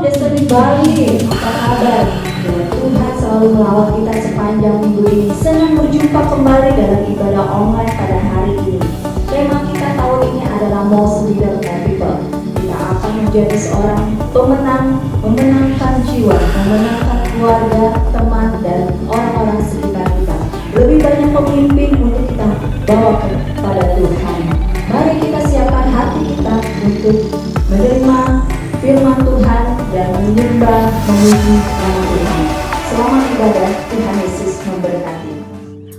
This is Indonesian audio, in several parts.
Destiny Bali, apa kabar? Ya, Tuhan selalu melawat kita sepanjang minggu ini. Senang berjumpa kembali dalam ibadah online pada hari ini. Tema kita tahun ini adalah Most Leader People. Kita akan menjadi seorang pemenang, memenangkan jiwa, memenangkan keluarga, teman, dan orang-orang sekitar kita. Lebih banyak pemimpin untuk kita bawa kepada Tuhan. Mari kita siapkan hati kita untuk menerima firman Tuhan dan menyembah, memuji nama Tuhan. Selamat ibadah, Tuhan Yesus memberkati.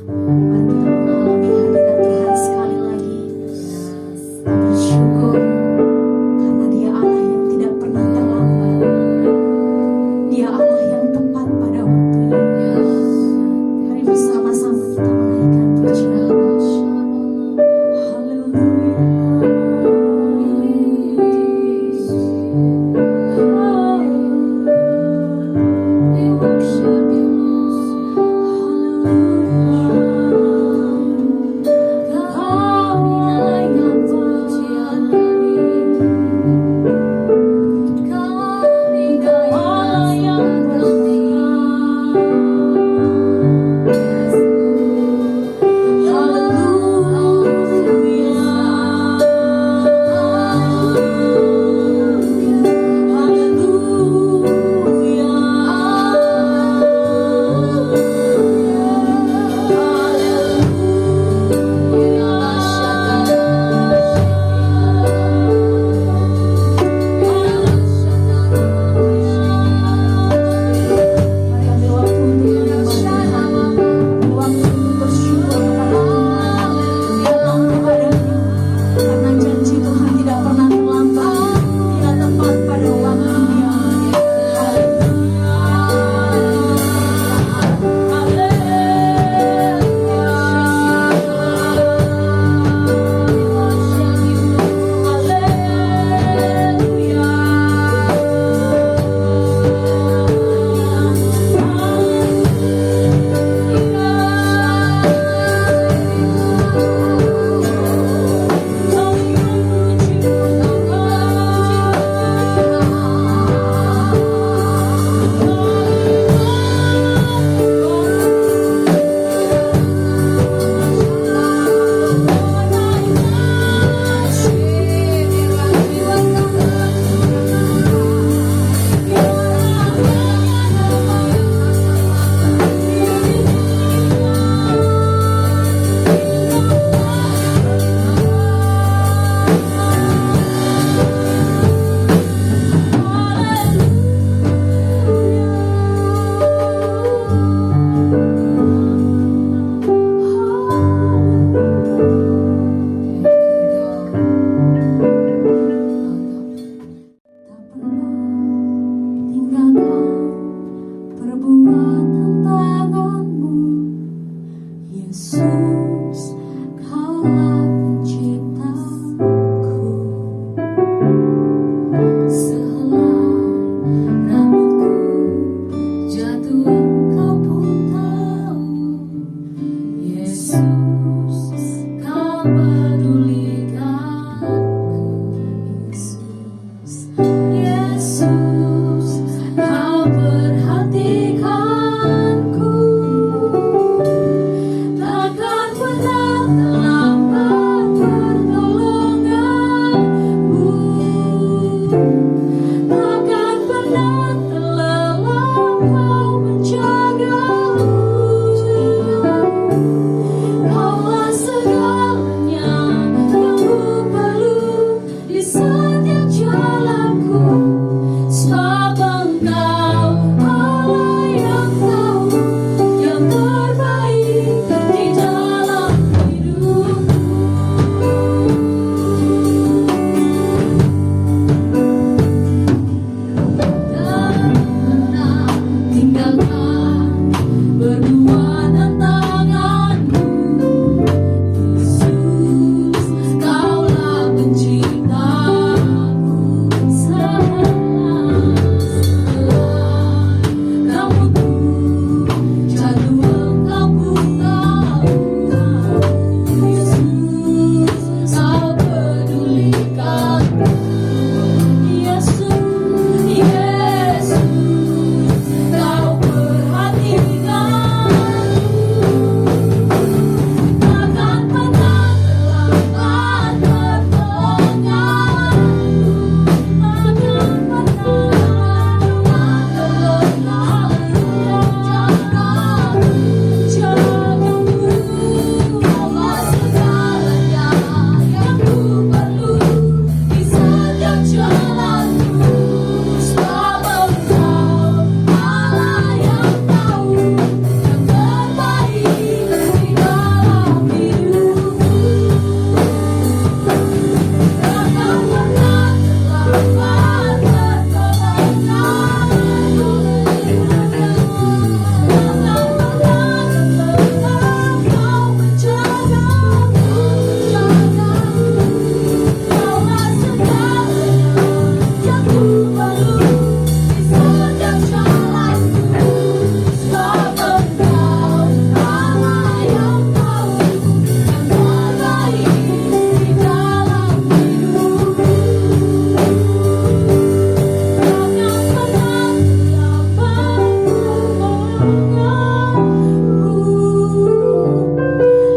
Mari kita mengalami hadirat Tuhan sekali lagi. Kita bersyukur karena Dia Allah yang tidak pernah terlambat. Dia Allah yang tepat pada waktunya. Mari bersama-sama kita menaikkan pujian. Haleluya.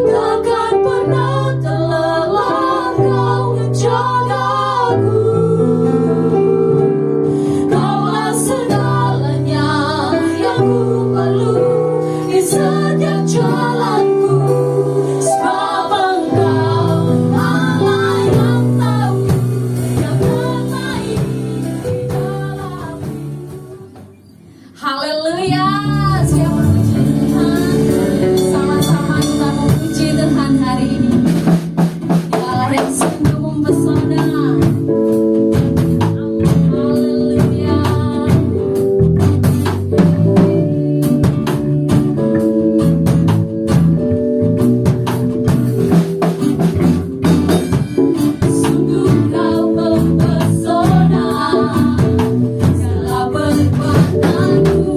Takkan pernah terlelah kau menjagaku. Kaulah segalanya yang ku perlu di setiap jalanku. Sebab Engkau Allah yang tahu yang terbaik di dalam hidup. Haleluya, siapa puji Tuhan? Sama-sama kita memuji Tuhan hari ini. Dia Allah yang sungguh mempesona. Haleluya. Sungguh kau mempesona, segala perbuatanmu.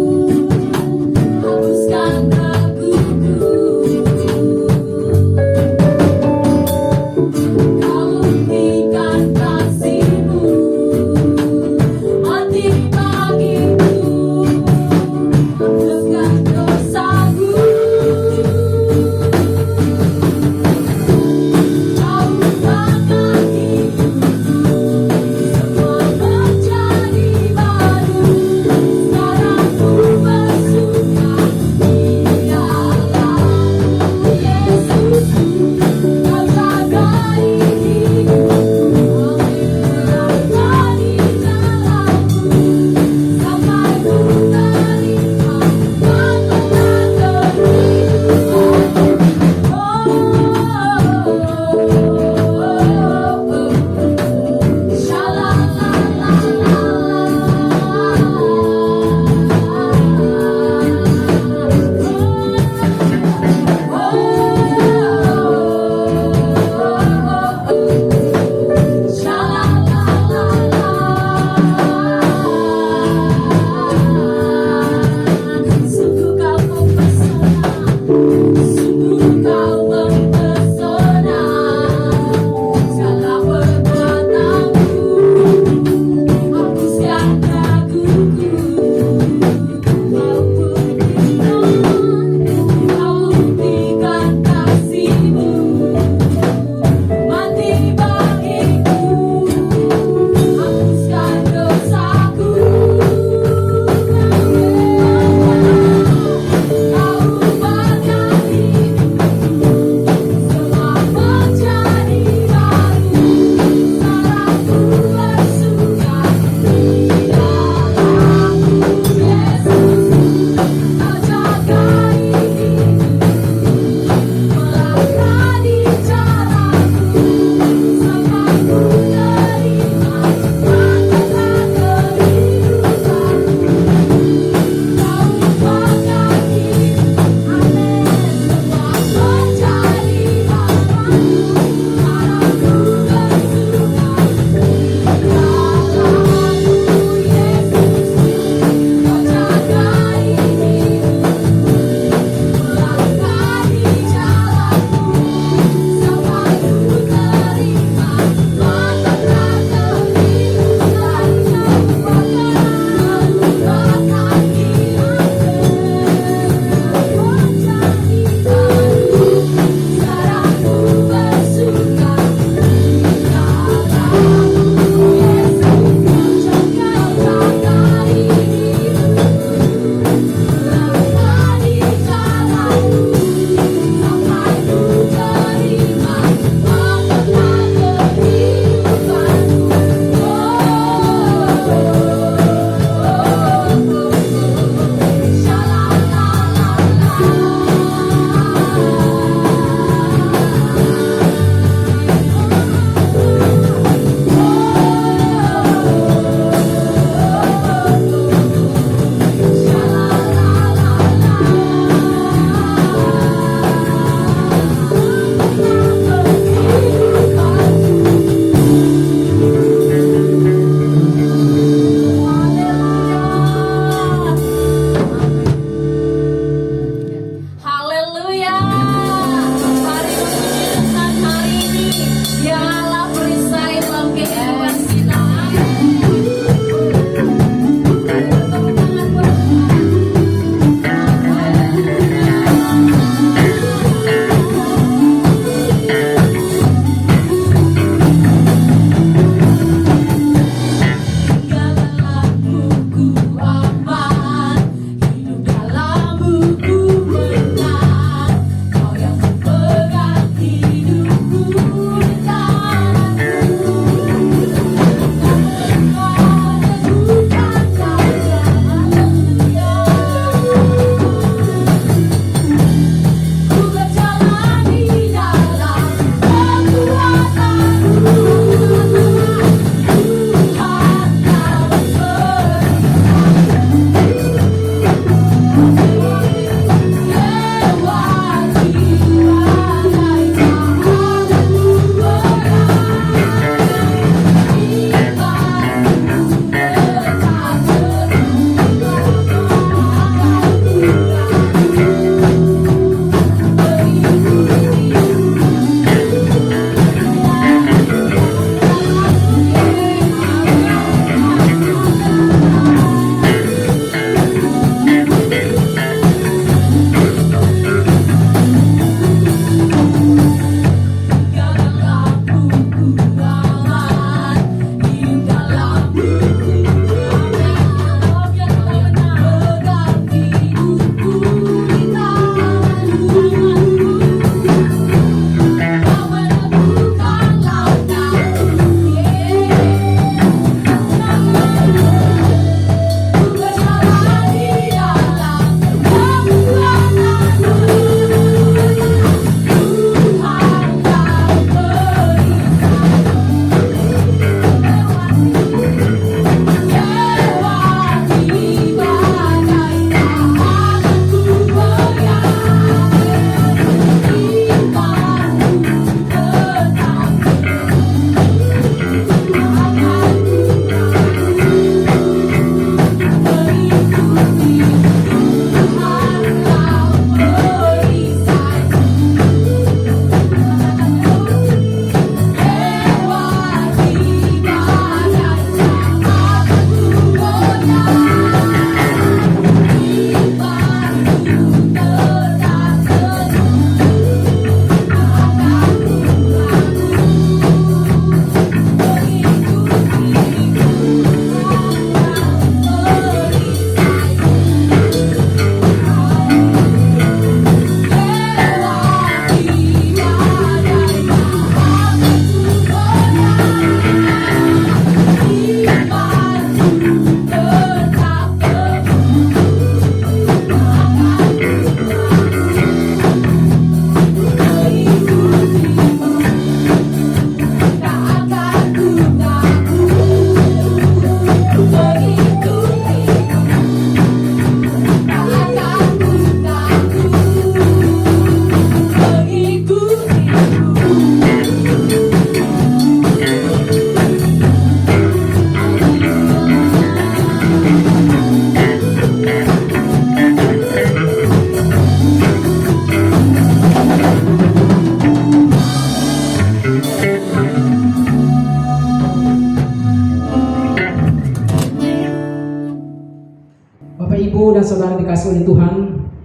Bapak, Ibu, dan Saudara dikasih oleh Tuhan,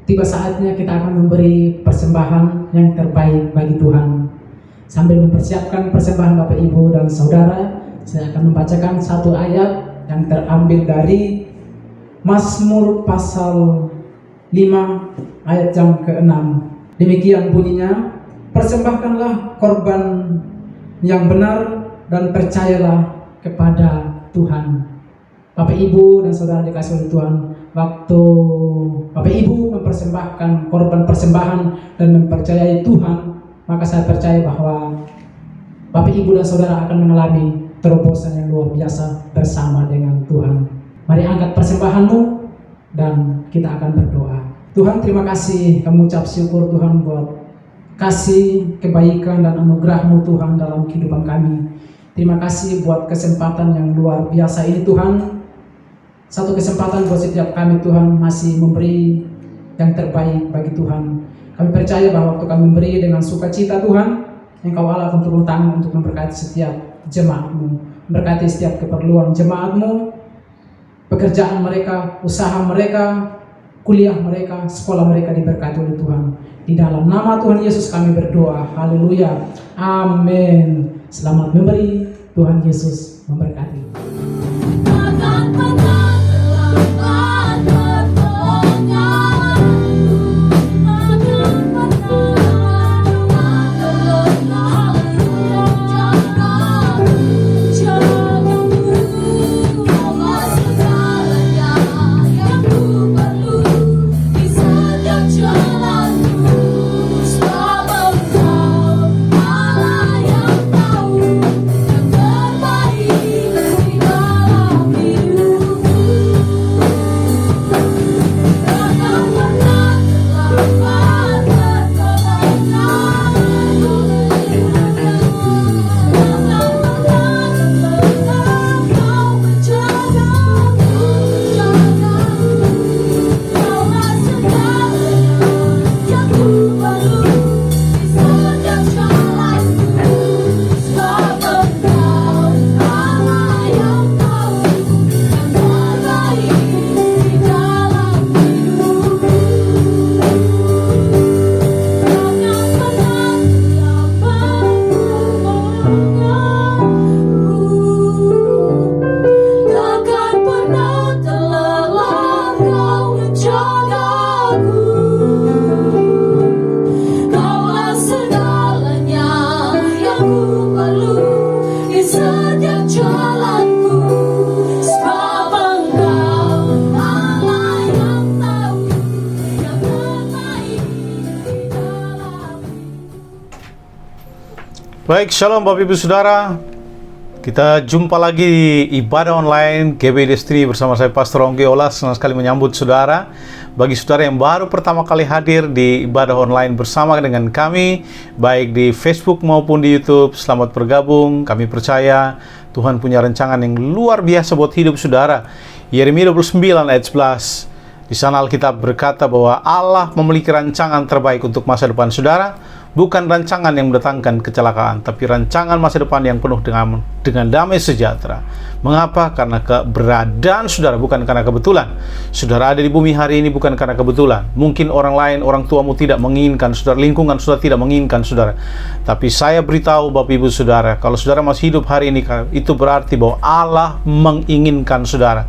tiba saatnya kita akan memberi persembahan yang terbaik bagi Tuhan. Sambil mempersiapkan persembahan Bapak, Ibu, dan Saudara, saya akan membacakan satu ayat yang terambil dari Mazmur pasal 5 ayat yang ke-6. Demikian bunyinya, persembahkanlah korban yang benar dan percayalah kepada Tuhan. Bapak, Ibu, dan Saudara dikasih oleh Tuhan, waktu Bapak, Ibu mempersembahkan korban persembahan dan mempercayai Tuhan, maka saya percaya bahwa Bapak, Ibu, dan Saudara akan mengalami terobosan yang luar biasa bersama dengan Tuhan. Mari angkat persembahanmu dan kita akan berdoa. Tuhan, terima kasih, kami ucap syukur Tuhan buat kasih, kebaikan, dan anugerah-Mu Tuhan dalam kehidupan kami. Terima kasih buat kesempatan yang luar biasa ini Tuhan. Satu kesempatan buat setiap kami Tuhan masih memberi yang terbaik bagi Tuhan. Kami percaya bahwa waktu kami memberi dengan sukacita Tuhan, Engkau Allah akan turun tangan untuk memberkati setiap jemaat-Mu, memberkati setiap keperluan jemaat-Mu, pekerjaan mereka, usaha mereka, kuliah mereka, sekolah mereka diberkati oleh Tuhan. Di dalam nama Tuhan Yesus kami berdoa. Haleluya. Amin. Selamat memberi. Tuhan Yesus memberkati. Baik, shalom Bapak Ibu Saudara. Kita jumpa lagi di ibadah online GB Destiny bersama saya Pastor Onggi Olas. Senang sekali menyambut saudara. Bagi saudara yang baru pertama kali hadir di ibadah online bersama dengan kami, baik di Facebook maupun di YouTube, selamat bergabung. Kami percaya Tuhan punya rancangan yang luar biasa buat hidup saudara. Yeremia 29 ayat 11. Di sana Alkitab berkata bahwa Allah memiliki rancangan terbaik untuk masa depan saudara. Bukan rancangan yang mendatangkan kecelakaan, tapi rancangan masa depan yang penuh dengan damai sejahtera. Mengapa? Karena keberadaan saudara bukan karena kebetulan. Saudara ada di bumi hari ini bukan karena kebetulan. Mungkin orang lain, orang tuamu tidak menginginkan saudara, lingkungan saudara tidak menginginkan saudara. Tapi saya beritahu Bapak Ibu Saudara, kalau saudara masih hidup hari ini, itu berarti bahwa Allah menginginkan saudara.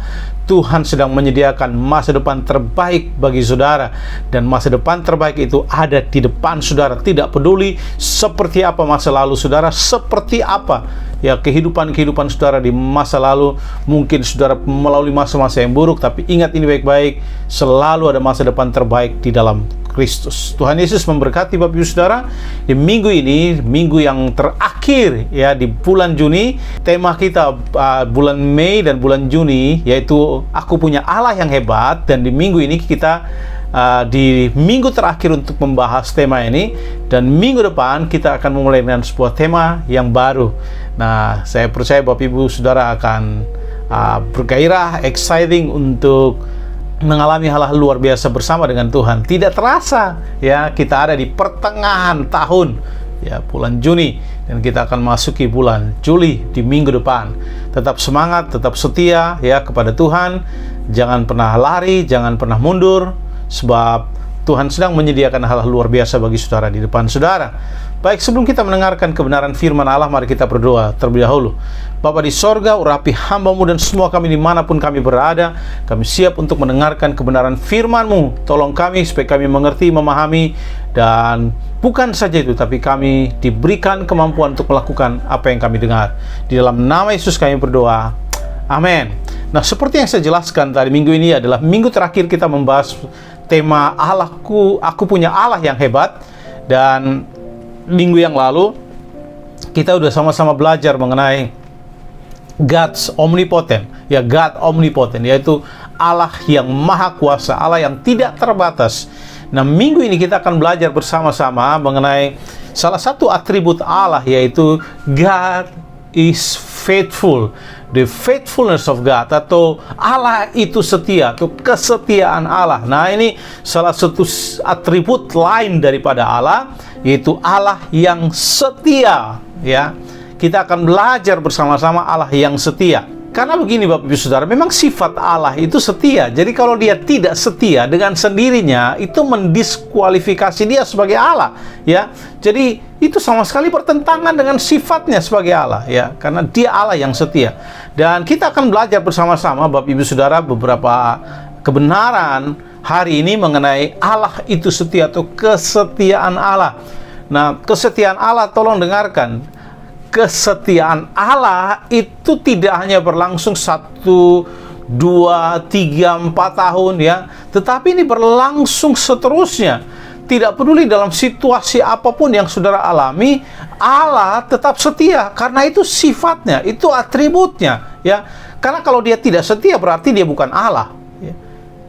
Tuhan sedang menyediakan masa depan terbaik bagi saudara, dan masa depan terbaik itu ada di depan saudara. Tidak peduli seperti apa masa lalu saudara, seperti apa ya kehidupan saudara di masa lalu. Mungkin saudara melalui masa-masa yang buruk, tapi ingat ini baik-baik, selalu ada masa depan terbaik di dalam Kristus. Tuhan Yesus memberkati Bapak Ibu Saudara. Di minggu ini, minggu yang terakhir ya di bulan Juni, tema kita bulan Mei dan bulan Juni yaitu Aku Punya Allah Yang Hebat. Dan di minggu ini kita di minggu terakhir untuk membahas tema ini, dan minggu depan kita akan memulai dengan sebuah tema yang baru. Nah, saya percaya Bapak Ibu Saudara akan bergairah, exciting untuk mengalami hal-hal luar biasa bersama dengan Tuhan. Tidak terasa ya kita ada di pertengahan tahun ya, bulan Juni, dan kita akan masuki bulan Juli di minggu depan. Tetap semangat, tetap setia ya kepada Tuhan. Jangan pernah lari, jangan pernah mundur, sebab Tuhan sedang menyediakan hal-hal luar biasa bagi saudara di depan saudara. Baik, sebelum kita mendengarkan kebenaran firman Allah, mari kita berdoa terlebih dahulu. Bapa di sorga, urapi hamba-Mu dan semua kami dimanapun kami berada. Kami siap untuk mendengarkan kebenaran firman-Mu. Tolong kami supaya kami mengerti, memahami, dan bukan saja itu, tapi kami diberikan kemampuan untuk melakukan apa yang kami dengar. Di dalam nama Yesus kami berdoa. Amin. Nah, seperti yang saya jelaskan tadi, minggu ini adalah minggu terakhir kita membahas tema Allahku, aku punya Allah yang hebat. Dan minggu yang lalu kita udah sama-sama belajar mengenai God's omnipotent, ya, God omnipotent, yaitu Allah yang maha kuasa, Allah yang tidak terbatas. Nah, minggu ini kita akan belajar bersama-sama mengenai salah satu atribut Allah, yaitu God is faithful. The faithfulness of God, atau Allah itu setia, atau kesetiaan Allah. Nah, ini salah satu atribut lain daripada Allah, yaitu Allah yang setia, ya. Kita akan belajar bersama-sama Allah yang setia. Karena begini Bapak Ibu Saudara, memang sifat Allah itu setia. Jadi kalau dia tidak setia, dengan sendirinya itu mendiskualifikasi dia sebagai Allah, ya. Jadi itu sama sekali bertentangan dengan sifatnya sebagai Allah, ya. Karena dia Allah yang setia. Dan kita akan belajar bersama-sama Bapak Ibu Saudara beberapa kebenaran hari ini mengenai Allah itu setia, atau kesetiaan Allah. Nah, kesetiaan Allah, tolong dengarkan. Kesetiaan Allah itu tidak hanya berlangsung 1, 2, 3, 4 tahun, ya, tetapi ini berlangsung seterusnya. Tidak peduli dalam situasi apapun yang saudara alami, Allah tetap setia, karena itu sifatnya, itu atributnya, ya. Karena kalau dia tidak setia berarti dia bukan Allah, ya.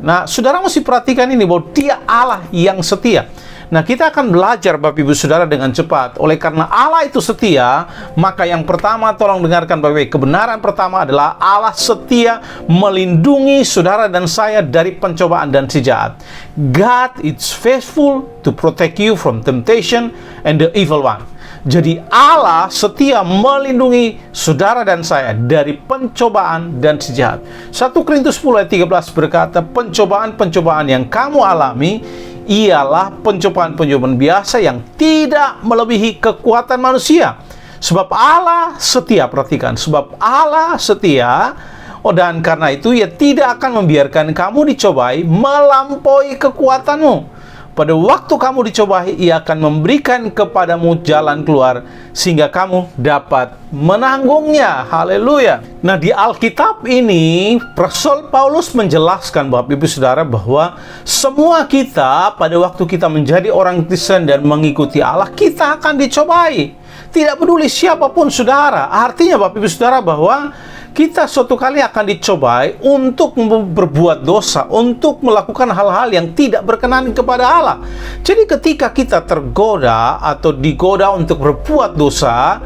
Nah, saudara mesti perhatikan ini, bahwa dia Allah yang setia. Nah, kita akan belajar Bapak Ibu Saudara dengan cepat. Oleh karena Allah itu setia, maka yang pertama, tolong dengarkan Bapak Ibu. Kebenaran pertama adalah Allah setia melindungi saudara dan saya dari pencobaan dan si jahat. God is faithful to protect you from temptation and the evil one. Jadi Allah setia melindungi saudara dan saya dari pencobaan dan si jahat. 1 Korintus 10 ayat 13 berkata, pencobaan-pencobaan yang kamu alami ialah pencobaan-pencobaan biasa yang tidak melebihi kekuatan manusia. Sebab Allah setia, perhatikan, sebab Allah setia, dan karena itu ia tidak akan membiarkan kamu dicobai melampaui kekuatanmu. Pada waktu kamu dicobai, ia akan memberikan kepadamu jalan keluar sehingga kamu dapat menanggungnya. Haleluya. Nah, di Alkitab ini Rasul Paulus menjelaskan Bapak Ibu Saudara bahwa semua kita pada waktu kita menjadi orang Kristen dan mengikuti Allah, kita akan dicobai. Tidak peduli siapapun saudara. Artinya Bapak Ibu Saudara bahwa kita suatu kali akan dicobai untuk berbuat dosa, untuk melakukan hal-hal yang tidak berkenan kepada Allah. Jadi ketika kita tergoda atau digoda untuk berbuat dosa,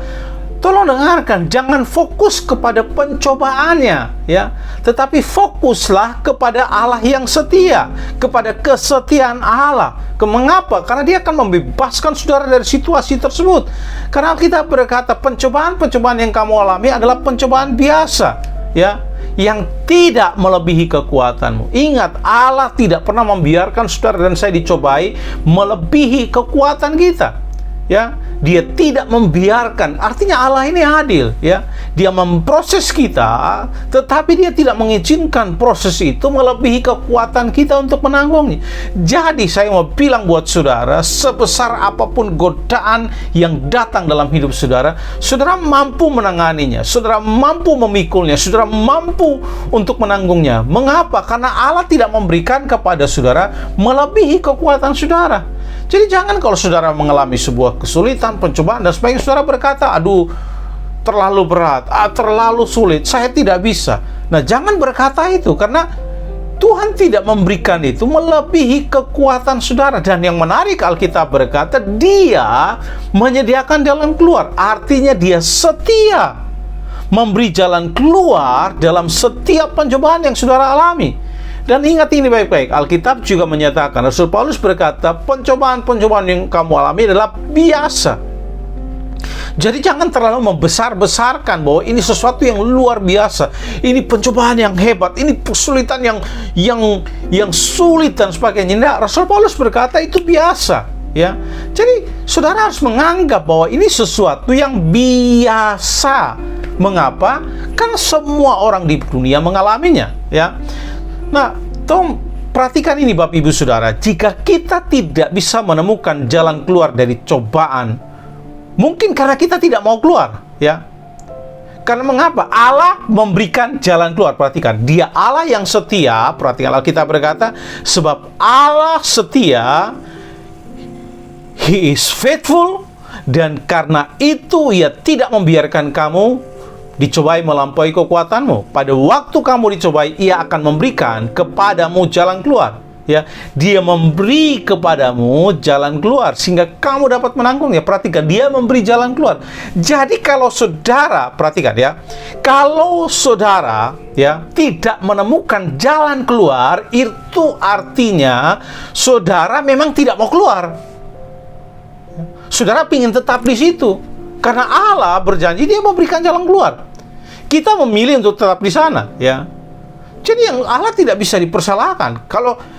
tolong dengarkan, jangan fokus kepada pencobaannya, ya, tetapi fokuslah kepada Allah yang setia, kepada kesetiaan Allah. Mengapa? Karena dia akan membebaskan saudara dari situasi tersebut. Karena kita berkata pencobaan-pencobaan yang kamu alami adalah pencobaan biasa, ya, yang tidak melebihi kekuatanmu. Ingat, Allah tidak pernah membiarkan saudara dan saya dicobai melebihi kekuatan kita. Ya, dia tidak membiarkan. Artinya Allah ini adil, ya. Dia memproses kita, tetapi dia tidak mengizinkan proses itu melebihi kekuatan kita untuk menanggungnya. Jadi saya mau bilang buat saudara, sebesar apapun godaan yang datang dalam hidup saudara, saudara mampu menanganinya, saudara mampu memikulnya, saudara mampu untuk menanggungnya. Mengapa? Karena Allah tidak memberikan kepada saudara melebihi kekuatan saudara. Jadi jangan kalau saudara mengalami sebuah kesulitan, pencobaan, dan sebagainya, saudara berkata, aduh, terlalu berat, terlalu sulit, saya tidak bisa. Nah, jangan berkata itu, karena Tuhan tidak memberikan itu melebihi kekuatan saudara. Dan yang menarik, Alkitab berkata, dia menyediakan jalan keluar. Artinya dia setia memberi jalan keluar dalam setiap pencobaan yang saudara alami. Dan ingat ini baik-baik, Alkitab juga menyatakan, Rasul Paulus berkata, pencobaan-pencobaan yang kamu alami adalah biasa. Jadi jangan terlalu membesar-besarkan bahwa ini sesuatu yang luar biasa, ini pencobaan yang hebat, ini kesulitan yang sulit dan sebagainya. Nah, Rasul Paulus berkata itu biasa, ya. Jadi saudara harus menganggap bahwa ini sesuatu yang biasa. Mengapa? Karena semua orang di dunia mengalaminya, ya. Nah, perhatikan ini Bapak Ibu Saudara, jika kita tidak bisa menemukan jalan keluar dari cobaan, mungkin karena kita tidak mau keluar, ya. Karena mengapa? Allah memberikan jalan keluar. Perhatikan, Dia Allah yang setia. Perhatikan, Alkitab berkata, sebab Allah setia, He is faithful, dan karena itu Ia tidak membiarkan kamu dicobai melampaui kekuatanmu. Pada waktu kamu dicobai, Ia akan memberikan kepadamu jalan keluar. Ya, Dia memberi kepadamu jalan keluar sehingga kamu dapat menanggungnya. Perhatikan, Dia memberi jalan keluar. Jadi kalau saudara, perhatikan ya, kalau saudara ya tidak menemukan jalan keluar, itu artinya saudara memang tidak mau keluar. Saudara ingin tetap di situ karena Allah berjanji Dia memberikan jalan keluar. Kita memilih untuk tetap di sana, ya. Jadi yang Allah tidak bisa dipersalahkan.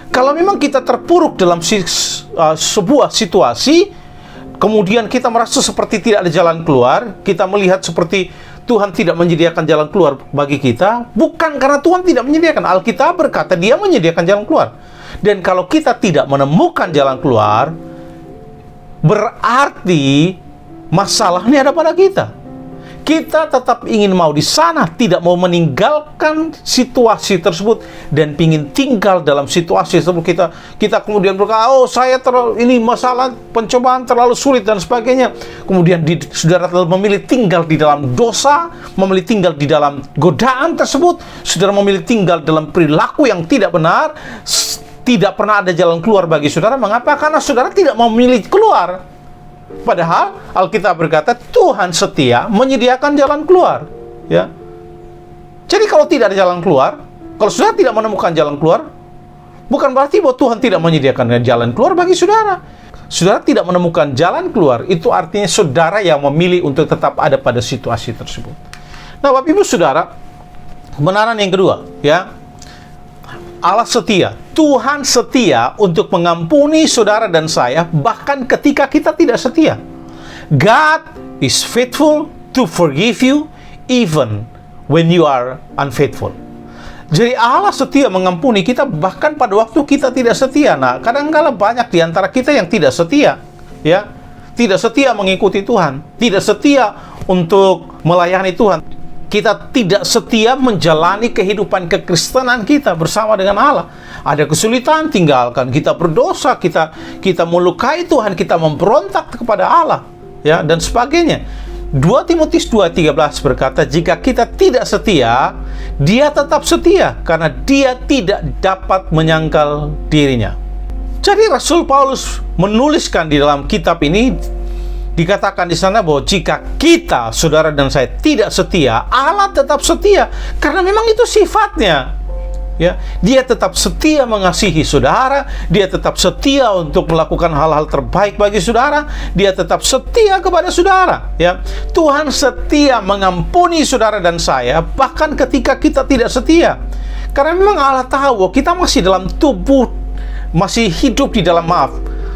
Kalau memang kita terpuruk dalam sebuah situasi, kemudian kita merasa seperti tidak ada jalan keluar, kita melihat seperti Tuhan tidak menyediakan jalan keluar bagi kita, bukan karena Tuhan tidak menyediakan. Alkitab berkata Dia menyediakan jalan keluar. Dan kalau kita tidak menemukan jalan keluar, berarti masalahnya ada pada kita. Kita tetap ingin mau di sana, tidak mau meninggalkan situasi tersebut dan ingin tinggal dalam situasi tersebut. Kita kemudian berkata, oh saya ini masalah pencobaan terlalu sulit dan sebagainya. Kemudian saudara memilih tinggal di dalam dosa, memilih tinggal di dalam godaan tersebut, saudara memilih tinggal dalam perilaku yang tidak benar, tidak pernah ada jalan keluar bagi saudara. Mengapa? Karena saudara tidak mau memilih keluar. Padahal Alkitab berkata Tuhan setia menyediakan jalan keluar, ya. Jadi kalau tidak ada jalan keluar, kalau saudara tidak menemukan jalan keluar, bukan berarti bahwa Tuhan tidak menyediakan jalan keluar bagi saudara. Saudara tidak menemukan jalan keluar, itu artinya saudara yang memilih untuk tetap ada pada situasi tersebut. Nah, Bapak Ibu Saudara, kebenaran yang kedua, ya. Allah setia, Tuhan setia untuk mengampuni saudara dan saya bahkan ketika kita tidak setia. God is faithful to forgive you even when you are unfaithful. Jadi Allah setia mengampuni kita bahkan pada waktu kita tidak setia. Nah, kadang-kala banyak di antara kita yang tidak setia, ya. Tidak setia mengikuti Tuhan, tidak setia untuk melayani Tuhan. Kita tidak setia menjalani kehidupan kekristenan kita bersama dengan Allah. Ada kesulitan, tinggalkan. Kita berdosa, kita melukai Tuhan, kita memberontak kepada Allah, ya, dan sebagainya. 2 Timotius 2:13 berkata, jika kita tidak setia, Dia tetap setia karena Dia tidak dapat menyangkal dirinya. Jadi Rasul Paulus menuliskan di dalam kitab ini, dikatakan di sana bahwa jika kita, saudara dan saya, tidak setia, Allah tetap setia karena memang itu sifatnya. Ya, Dia tetap setia mengasihi saudara, Dia tetap setia untuk melakukan hal-hal terbaik bagi saudara, Dia tetap setia kepada saudara. Ya, Tuhan setia mengampuni saudara dan saya bahkan ketika kita tidak setia. Karena memang Allah tahu bahwa kita masih dalam tubuh, masih hidup di dalam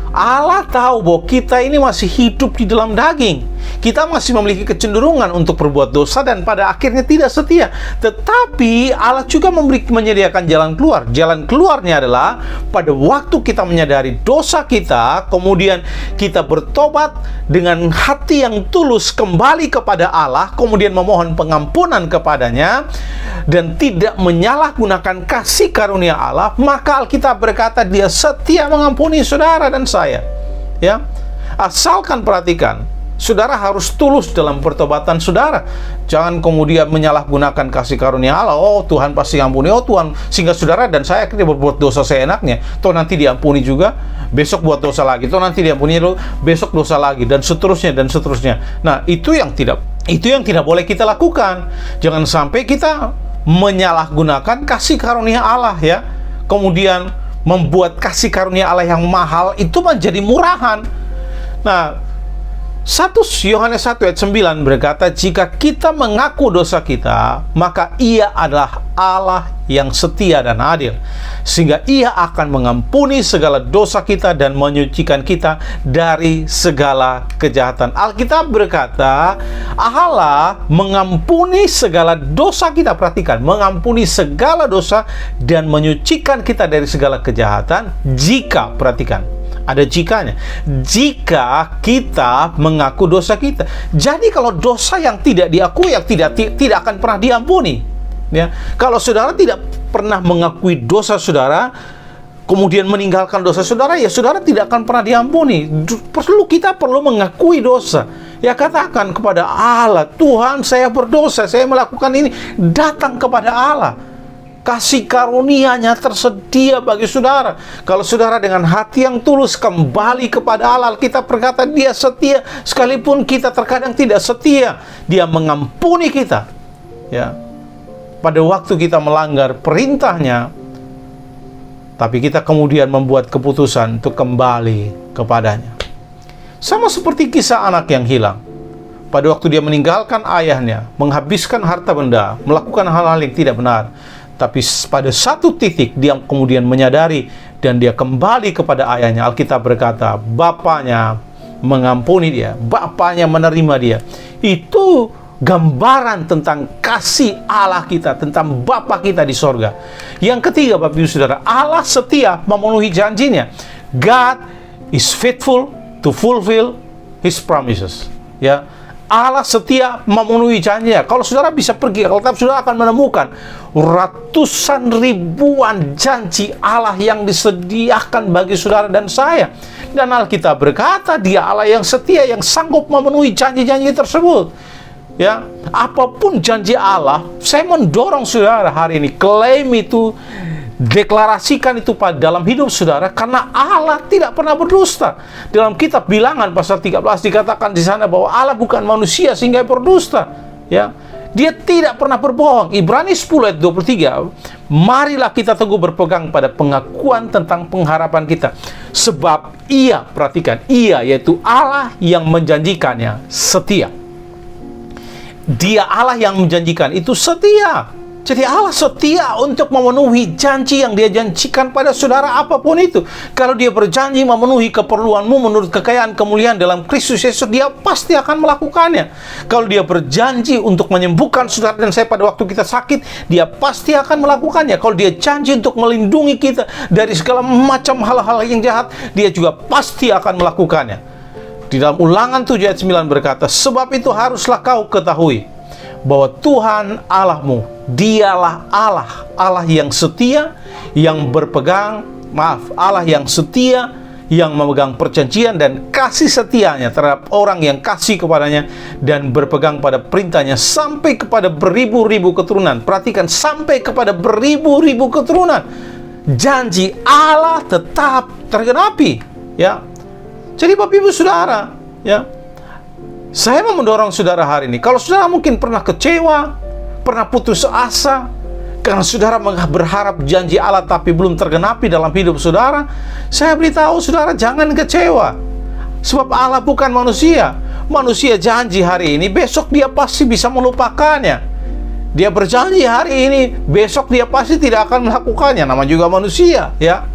Allah tahu bahwa kita ini masih hidup di dalam daging. Kita masih memiliki kecenderungan untuk berbuat dosa dan pada akhirnya tidak setia. Tetapi Allah juga menyediakan jalan keluar. Jalan keluarnya adalah pada waktu kita menyadari dosa kita, kemudian kita bertobat dengan hati yang tulus kembali kepada Allah, kemudian memohon pengampunan kepadanya dan tidak menyalahgunakan kasih karunia Allah, maka Alkitab berkata Dia setia mengampuni saudara dan saya. Ya, asalkan perhatikan, saudara harus tulus dalam pertobatan saudara. Jangan kemudian menyalahgunakan kasih karunia Allah. Oh, Tuhan pasti ampuni. Oh, Tuhan, sehingga saudara dan saya akhirnya berbuat dosa seenaknya. Toh nanti diampuni juga, besok buat dosa lagi. Toh nanti diampuni, besok dosa lagi, dan seterusnya dan seterusnya. Nah, itu yang tidak boleh kita lakukan. Jangan sampai kita menyalahgunakan kasih karunia Allah, ya. Kemudian membuat kasih karunia Allah yang mahal itu menjadi murahan. Nah, 1 Yohanes 1 ayat 9 berkata, jika kita mengaku dosa kita, maka Ia adalah Allah yang setia dan adil, sehingga Ia akan mengampuni segala dosa kita dan menyucikan kita dari segala kejahatan. Alkitab berkata, Allah mengampuni segala dosa kita. Perhatikan, mengampuni segala dosa dan menyucikan kita dari segala kejahatan jika, perhatikan, ada jikanya, jika kita mengaku dosa kita. Jadi kalau dosa yang tidak diakui, yang tidak akan pernah diampuni. Ya, kalau saudara tidak pernah mengakui dosa saudara, kemudian meninggalkan dosa saudara, ya saudara tidak akan pernah diampuni. Kita perlu mengakui dosa. Ya, katakan kepada Allah, Tuhan, saya berdosa, saya melakukan ini. Datang kepada Allah. Kasih karunia-Nya tersedia bagi saudara. Kalau saudara dengan hati yang tulus kembali kepada Allah, kita berkata Dia setia, sekalipun kita terkadang tidak setia, Dia mengampuni kita. Ya, pada waktu kita melanggar perintah-Nya, tapi kita kemudian membuat keputusan untuk kembali kepadanya. Sama seperti kisah anak yang hilang. Pada waktu dia meninggalkan ayahnya, menghabiskan harta benda, melakukan hal-hal yang tidak benar, tapi pada satu titik dia kemudian menyadari dan dia kembali kepada ayahnya. Alkitab berkata, bapaknya mengampuni dia, bapaknya menerima dia. Itu gambaran tentang kasih Allah kita, tentang Bapa kita di sorga. Yang ketiga, Bapak Ibu Saudara, Allah setia memenuhi janjinya. God is faithful to fulfill His promises. Ya, Allah setia memenuhi janjinya. Kalau saudara bisa pergi ke Alkitab, saudara akan menemukan ratusan ribuan janji Allah yang disediakan bagi saudara dan saya. Dan Alkitab berkata, Dia Allah yang setia, yang sanggup memenuhi janji-janji tersebut. Ya, apapun janji Allah, saya mendorong saudara hari ini, klaim itu, deklarasikan itu pada dalam hidup saudara, karena Allah tidak pernah berdusta. Dalam kitab Bilangan pasal 13 dikatakan di sana bahwa Allah bukan manusia sehingga berdusta. Ya, Dia tidak pernah berbohong. Ibrani 10 ayat 23, marilah kita teguh berpegang pada pengakuan tentang pengharapan kita, sebab Ia, perhatikan, Ia yaitu Allah yang menjanjikannya setia. Dia Allah yang menjanjikan itu setia. Jadi Allah setia untuk memenuhi janji yang Dia janjikan pada saudara apapun itu. Kalau Dia berjanji memenuhi keperluanmu menurut kekayaan kemuliaan dalam Kristus Yesus, Dia pasti akan melakukannya. Kalau Dia berjanji untuk menyembuhkan saudara dan saya pada waktu kita sakit, Dia pasti akan melakukannya. Kalau Dia janji untuk melindungi kita dari segala macam hal-hal yang jahat, Dia juga pasti akan melakukannya. Di dalam Ulangan 7 ayat 9 berkata, sebab itu haruslah kau ketahui bahwa Tuhan Allahmu, Dialah Allah, Allah yang setia, yang berpegang, Allah yang setia, yang memegang perjanjian dan kasih setianya terhadap orang yang kasih kepadanya dan berpegang pada perintahnya sampai kepada beribu-ribu keturunan. Perhatikan, sampai kepada beribu-ribu keturunan. Janji Allah tetap tergenapi. Ya, jadi Bapak Ibu Saudara, ya, saya mau mendorong saudara hari ini. Kalau saudara mungkin pernah kecewa, pernah putus asa, karena saudara berharap janji Allah tapi belum tergenapi dalam hidup saudara, saya beritahu saudara, jangan kecewa. Sebab Allah bukan manusia. Manusia janji hari ini, besok dia pasti bisa melupakannya. Dia berjanji hari ini, besok dia pasti tidak akan melakukannya. Nama juga manusia, ya.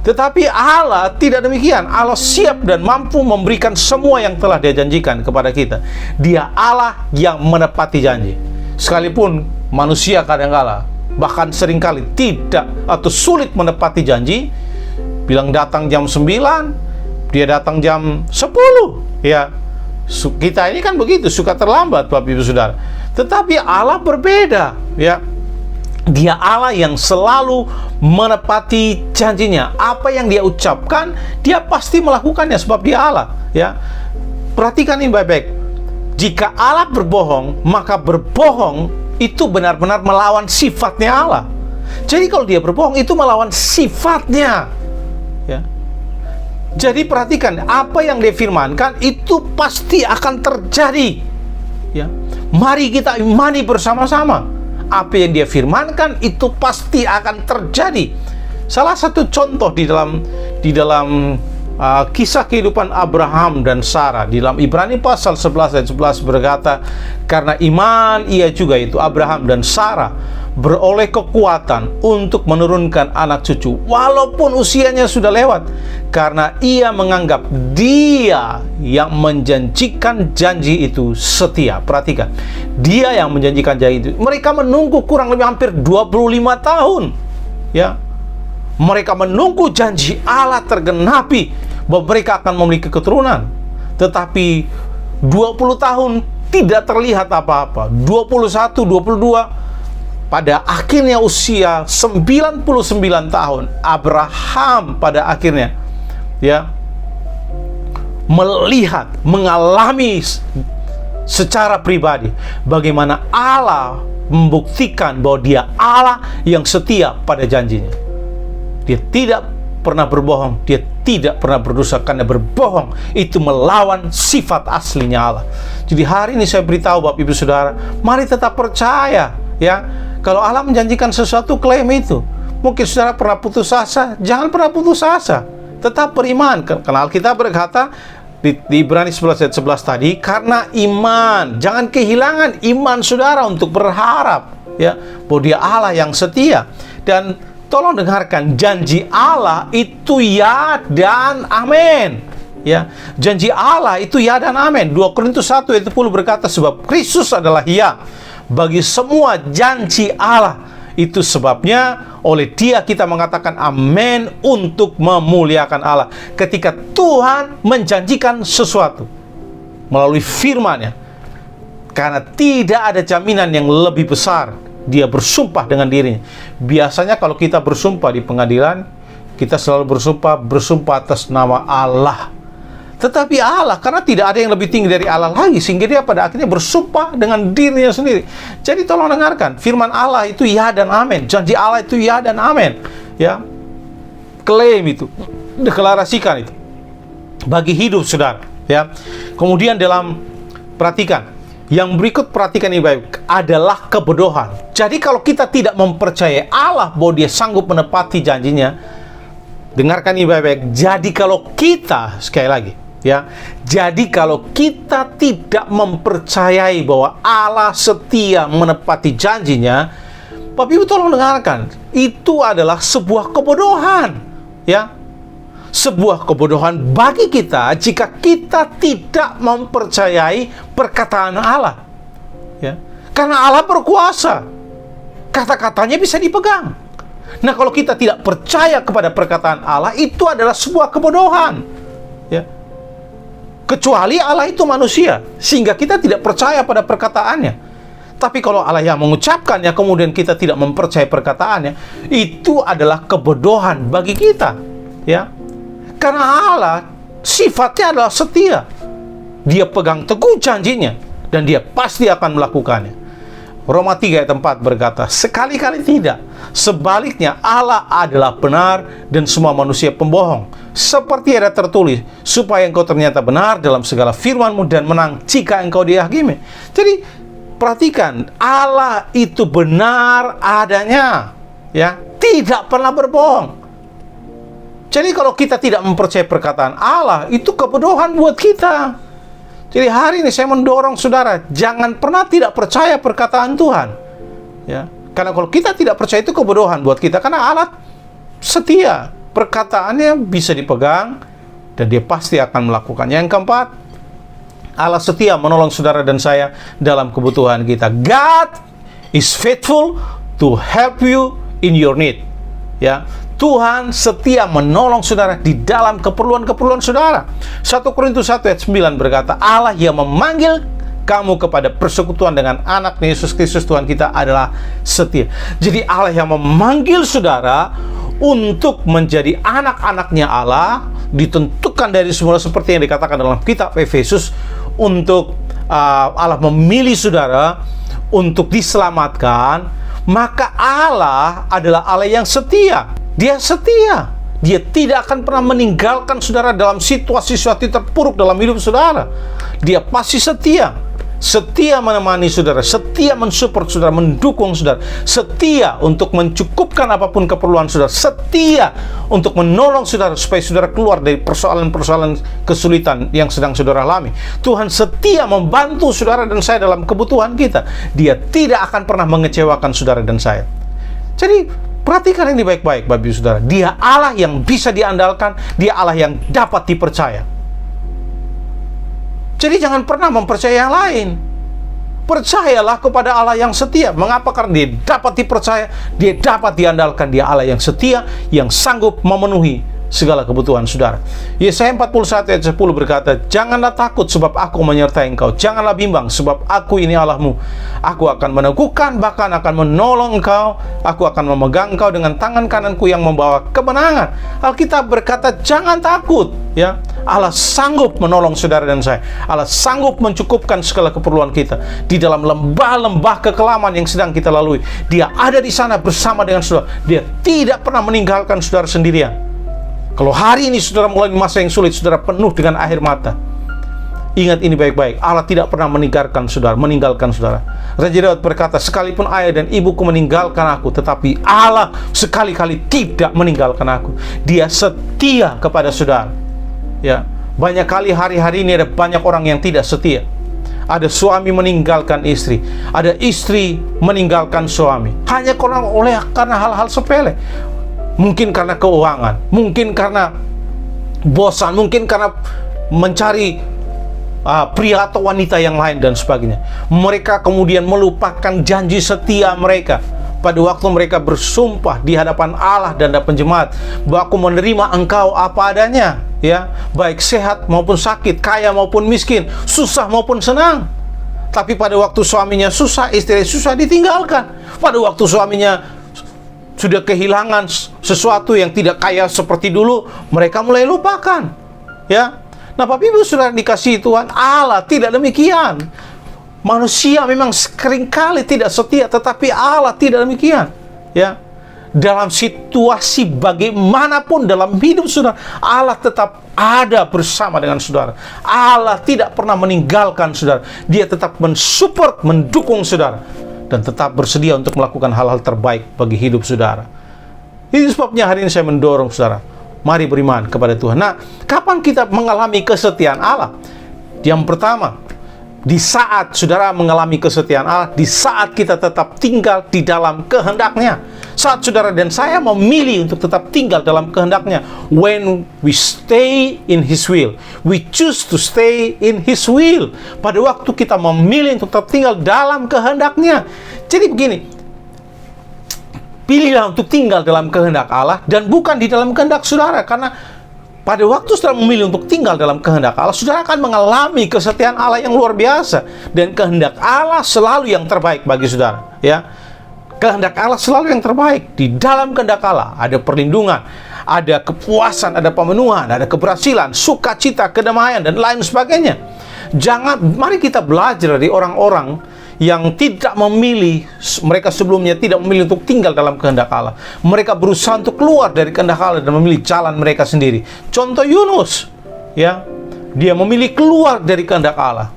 Tetapi Allah tidak demikian. Allah siap dan mampu memberikan semua yang telah Dia janjikan kepada kita. Dia Allah yang menepati janji. Sekalipun manusia kadang-kala, bahkan seringkali tidak atau sulit menepati janji. Bilang datang jam 9, dia datang jam 10. Ya, kita ini kan begitu, suka terlambat Bapak Ibu Saudara. Tetapi Allah berbeda, ya. Dia Allah yang selalu menepati janjinya. Apa yang Dia ucapkan, Dia pasti melakukannya sebab Dia Allah, ya. Perhatikan ini baik-baik. Jika Allah berbohong, maka berbohong itu benar-benar melawan sifatnya Allah. Jadi kalau Dia berbohong itu melawan sifatnya, ya. Jadi perhatikan, apa yang Dia firmankan itu pasti akan terjadi, ya. Mari kita imani bersama-sama. Apa yang Dia firmankan itu pasti akan terjadi. Salah satu contoh di dalam kisah kehidupan Abraham dan Sarah. Di dalam Ibrani pasal 11 ayat 11 berkata, karena iman ia juga itu Abraham dan Sarah beroleh kekuatan untuk menurunkan anak cucu walaupun usianya sudah lewat, karena ia menganggap dia yang menjanjikan janji itu setia. Perhatikan, dia yang menjanjikan janji itu. Mereka menunggu kurang lebih hampir 25 tahun, ya. Mereka menunggu janji Allah tergenapi bahwa mereka akan memiliki keturunan. Tetapi 20 tahun tidak terlihat apa-apa. 21, 22, pada akhirnya usia 99 tahun, Abraham pada akhirnya, ya, melihat, mengalami secara pribadi bagaimana Allah membuktikan bahwa dia Allah yang setia pada janjinya. Dia tidak pernah berbohong, dia tidak pernah berdosa, karena berbohong itu melawan sifat aslinya Allah. Jadi hari ini saya beritahu Bapak Ibu Saudara, mari tetap percaya, ya. Kalau Allah menjanjikan sesuatu, klaim itu. Mungkin saudara pernah putus asa, jangan pernah putus asa, tetap beriman. Karena Alkitab berkata di Ibrani 11 ayat 11 tadi, karena iman, jangan kehilangan iman saudara untuk berharap, ya, bahwa dia Allah yang setia. Dan tolong dengarkan, janji Allah itu ya dan amin. Ya, janji Allah itu ya dan amin. 2 Korintus 1 ayat 10 berkata, sebab Kristus adalah ya bagi semua janji Allah. Itu sebabnya oleh Dia kita mengatakan amin untuk memuliakan Allah. Ketika Tuhan menjanjikan sesuatu melalui firman-Nya, karena tidak ada jaminan yang lebih besar, Dia bersumpah dengan dirinya. Biasanya kalau kita bersumpah di pengadilan, kita selalu bersumpah atas nama Allah. Tetapi Allah, karena tidak ada yang lebih tinggi dari Allah lagi, sehingga dia pada akhirnya bersumpah dengan dirinya sendiri. Jadi tolong dengarkan, firman Allah itu ya dan amin. Janji Allah itu ya dan amin. Ya, klaim itu, deklarasikan itu bagi hidup saudara. Ya, kemudian perhatikan, yang berikut perhatikan ini baik, adalah kebodohan. Jadi kalau kita tidak mempercayai Allah bahwa Dia sanggup menepati janjinya, dengarkan ini baik-baik. Jadi kalau kita, sekali lagi, ya, jadi kalau kita tidak mempercayai bahwa Allah setia menepati janjinya, Bapak Ibu tolong dengarkan, itu adalah sebuah kebodohan, ya. Sebuah kebodohan bagi kita jika kita tidak mempercayai perkataan Allah, ya. Karena Allah berkuasa, kata-katanya bisa dipegang. Nah, kalau kita tidak percaya kepada perkataan Allah, itu adalah sebuah kebodohan, ya. Kecuali Allah itu manusia, sehingga kita tidak percaya pada perkataannya. Tapi kalau Allah yang mengucapkannya, kemudian kita tidak mempercayai perkataannya, itu adalah kebodohan bagi kita, ya. Karena Allah sifatnya adalah setia. Dia pegang teguh janjinya, dan Dia pasti akan melakukannya. Roma 3 ayat 4 berkata, sekali-kali tidak. Sebaliknya, Allah adalah benar dan semua manusia pembohong. Seperti ada tertulis, supaya engkau ternyata benar dalam segala firman-Mu dan menang jika engkau dihakimi. Jadi, perhatikan, Allah itu benar adanya, ya, tidak pernah berbohong. Jadi kalau kita tidak mempercayai perkataan Allah, itu kebodohan buat kita. Jadi hari ini saya mendorong saudara, jangan pernah tidak percaya perkataan Tuhan, ya. Karena kalau kita tidak percaya, itu kebodohan buat kita. Karena Allah setia, perkataannya bisa dipegang, dan Dia pasti akan melakukannya. Yang keempat, Allah setia menolong saudara dan saya dalam kebutuhan kita. God is faithful to help you in your need, ya. Tuhan setia menolong saudara di dalam keperluan-keperluan saudara. 1 Korintus 1 ayat 9 berkata, Allah yang memanggil kamu kepada persekutuan dengan anak Yesus Kristus Tuhan kita adalah setia. Jadi Allah yang memanggil saudara untuk menjadi anak-anaknya Allah, ditentukan dari semula seperti yang dikatakan dalam kitab Efesus, untuk Allah memilih saudara untuk diselamatkan. Maka Allah adalah Allah yang setia. Dia setia. Dia tidak akan pernah meninggalkan saudara dalam situasi-situasi terpuruk dalam hidup saudara. Dia pasti setia. setia menemani saudara, setia mensupport saudara, mendukung saudara, setia untuk mencukupkan apapun keperluan saudara, setia untuk menolong saudara supaya saudara keluar dari persoalan-persoalan kesulitan yang sedang saudara alami. Tuhan setia membantu saudara dan saya dalam kebutuhan kita. Dia tidak akan pernah mengecewakan saudara dan saya. Jadi perhatikan ini baik-baik Bapak Ibu Saudara. Dia Allah yang bisa diandalkan, dia Allah yang dapat dipercaya. Jadi jangan pernah mempercayai yang lain. Percayalah kepada Allah yang setia. Mengapa? Karena dia dapat dipercaya, dia dapat diandalkan. Dia Allah yang setia, yang sanggup memenuhi segala kebutuhan saudara. Yesaya 41 ayat 10 berkata, "Janganlah takut sebab aku menyertai engkau. Janganlah bimbang sebab aku ini Allahmu. Aku akan meneguhkan, bahkan akan menolong engkau. Aku akan memegang engkau dengan tangan kananku yang membawa kemenangan." Alkitab berkata, jangan takut. Ya, Allah sanggup menolong saudara dan saya. Allah sanggup mencukupkan segala keperluan kita di dalam lembah-lembah kekelaman yang sedang kita lalui. Dia ada di sana bersama dengan saudara. Dia tidak pernah meninggalkan saudara sendirian. Kalau hari ini saudara mulai masa yang sulit, saudara penuh dengan air mata, ingat ini baik-baik. Allah tidak pernah meninggalkan saudara. Raja Daud berkata, "Sekalipun ayah dan ibuku meninggalkan aku, tetapi Allah sekali-kali tidak meninggalkan aku." Dia setia kepada saudara. Ya, banyak kali hari-hari ini ada banyak orang yang tidak setia. Ada suami meninggalkan istri, ada istri meninggalkan suami, hanya karena hal-hal sepele. Mungkin karena keuangan, mungkin karena bosan, mungkin karena mencari pria atau wanita yang lain dan sebagainya. Mereka kemudian melupakan janji setia mereka pada waktu mereka bersumpah di hadapan Allah dan hadapan jemaat bahwa aku menerima engkau apa adanya, ya, baik sehat maupun sakit, kaya maupun miskin, susah maupun senang. Tapi pada waktu suaminya susah, istri susah, ditinggalkan. Pada waktu suaminya sudah kehilangan sesuatu yang tidak kaya seperti dulu, mereka mulai lupakan. Ya. Nah, Bapak Ibu Saudara dikasihi Tuhan, Allah tidak demikian. Manusia memang seringkali tidak setia, tetapi Allah tidak demikian. Ya. Dalam situasi bagaimanapun dalam hidup saudara, Allah tetap ada bersama dengan saudara. Allah tidak pernah meninggalkan saudara. Dia tetap mensupport, mendukung saudara, dan tetap bersedia untuk melakukan hal-hal terbaik bagi hidup saudara. Ini sebabnya hari ini saya mendorong saudara, mari beriman kepada Tuhan. Nah, kapan kita mengalami kesetiaan Allah? Yang pertama, di saat saudara mengalami kesetiaan Allah, di saat kita tetap tinggal di dalam kehendak-Nya. Saat saudara dan saya memilih untuk tetap tinggal dalam kehendak-Nya. When we stay in His will, we choose to stay in His will. Pada waktu kita memilih untuk tetap tinggal dalam kehendak-Nya. Jadi begini, pilihlah untuk tinggal dalam kehendak Allah dan bukan di dalam kehendak saudara. Karena pada waktu saudara memilih untuk tinggal dalam kehendak Allah, saudara akan mengalami kesetiaan Allah yang luar biasa. Dan kehendak Allah selalu yang terbaik bagi saudara. Ya, kehendak Allah selalu yang terbaik. Di dalam kehendak Allah ada perlindungan, ada kepuasan, ada pemenuhan, ada keberhasilan, sukacita, kedamaian, dan lain sebagainya. Mari kita belajar dari orang-orang yang tidak memilih, mereka sebelumnya tidak memilih untuk tinggal dalam kehendak Allah. Mereka berusaha untuk keluar dari kehendak Allah dan memilih jalan mereka sendiri. Contoh Yunus, ya, dia memilih keluar dari kehendak Allah.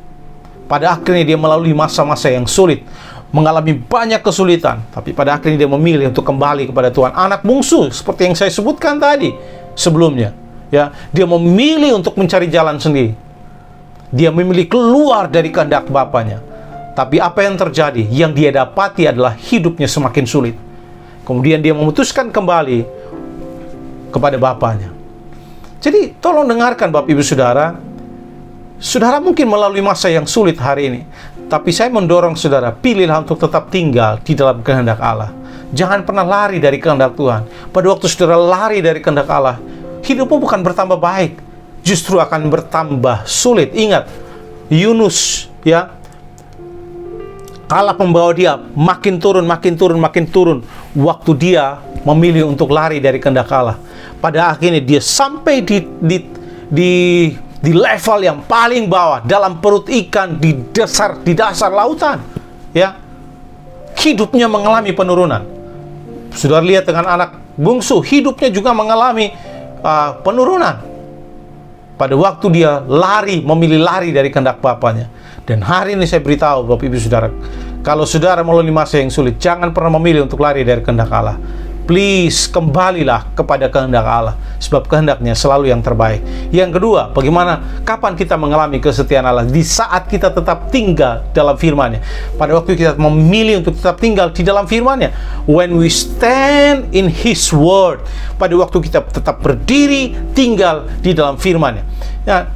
Pada akhirnya dia melalui masa-masa yang sulit, mengalami banyak kesulitan, tapi pada akhirnya dia memilih untuk kembali kepada Tuhan. Anak bungsu, seperti yang saya sebutkan tadi sebelumnya, ya, dia memilih untuk mencari jalan sendiri. Dia memilih keluar dari kehendak bapaknya. Tapi apa yang terjadi? Yang dia dapati adalah hidupnya semakin sulit. Kemudian dia memutuskan kembali kepada bapaknya. Jadi tolong dengarkan Bapak Ibu Saudara. Saudara mungkin melalui masa yang sulit hari ini, tapi saya mendorong saudara, pilihlah untuk tetap tinggal di dalam kehendak Allah. Jangan pernah lari dari kehendak Tuhan. Pada waktu saudara lari dari kehendak Allah, hidupmu bukan bertambah baik, justru akan bertambah sulit. Ingat, Yunus, ya, Allah membawa dia makin turun. Waktu dia memilih untuk lari dari kehendak Allah, pada akhirnya dia sampai di level yang paling bawah, dalam perut ikan, di dasar lautan. Ya, hidupnya mengalami penurunan. Sudah lihat dengan anak bungsu, hidupnya juga mengalami penurunan. pada waktu dia memilih lari dari kehendak Bapanya. Dan hari ini saya beritahu Bapak Ibu Saudara, kalau saudara melalui masa yang sulit, jangan pernah memilih untuk lari dari kehendak Allah. Please, kembalilah kepada kehendak Allah, sebab kehendaknya selalu yang terbaik. Yang kedua, kapan kita mengalami kesetiaan Allah? Di saat kita tetap tinggal dalam firman-Nya. Pada waktu kita memilih untuk tetap tinggal di dalam firman-Nya. When we stand in His word. Pada waktu kita tetap berdiri, tinggal di dalam firman-Nya. Ya,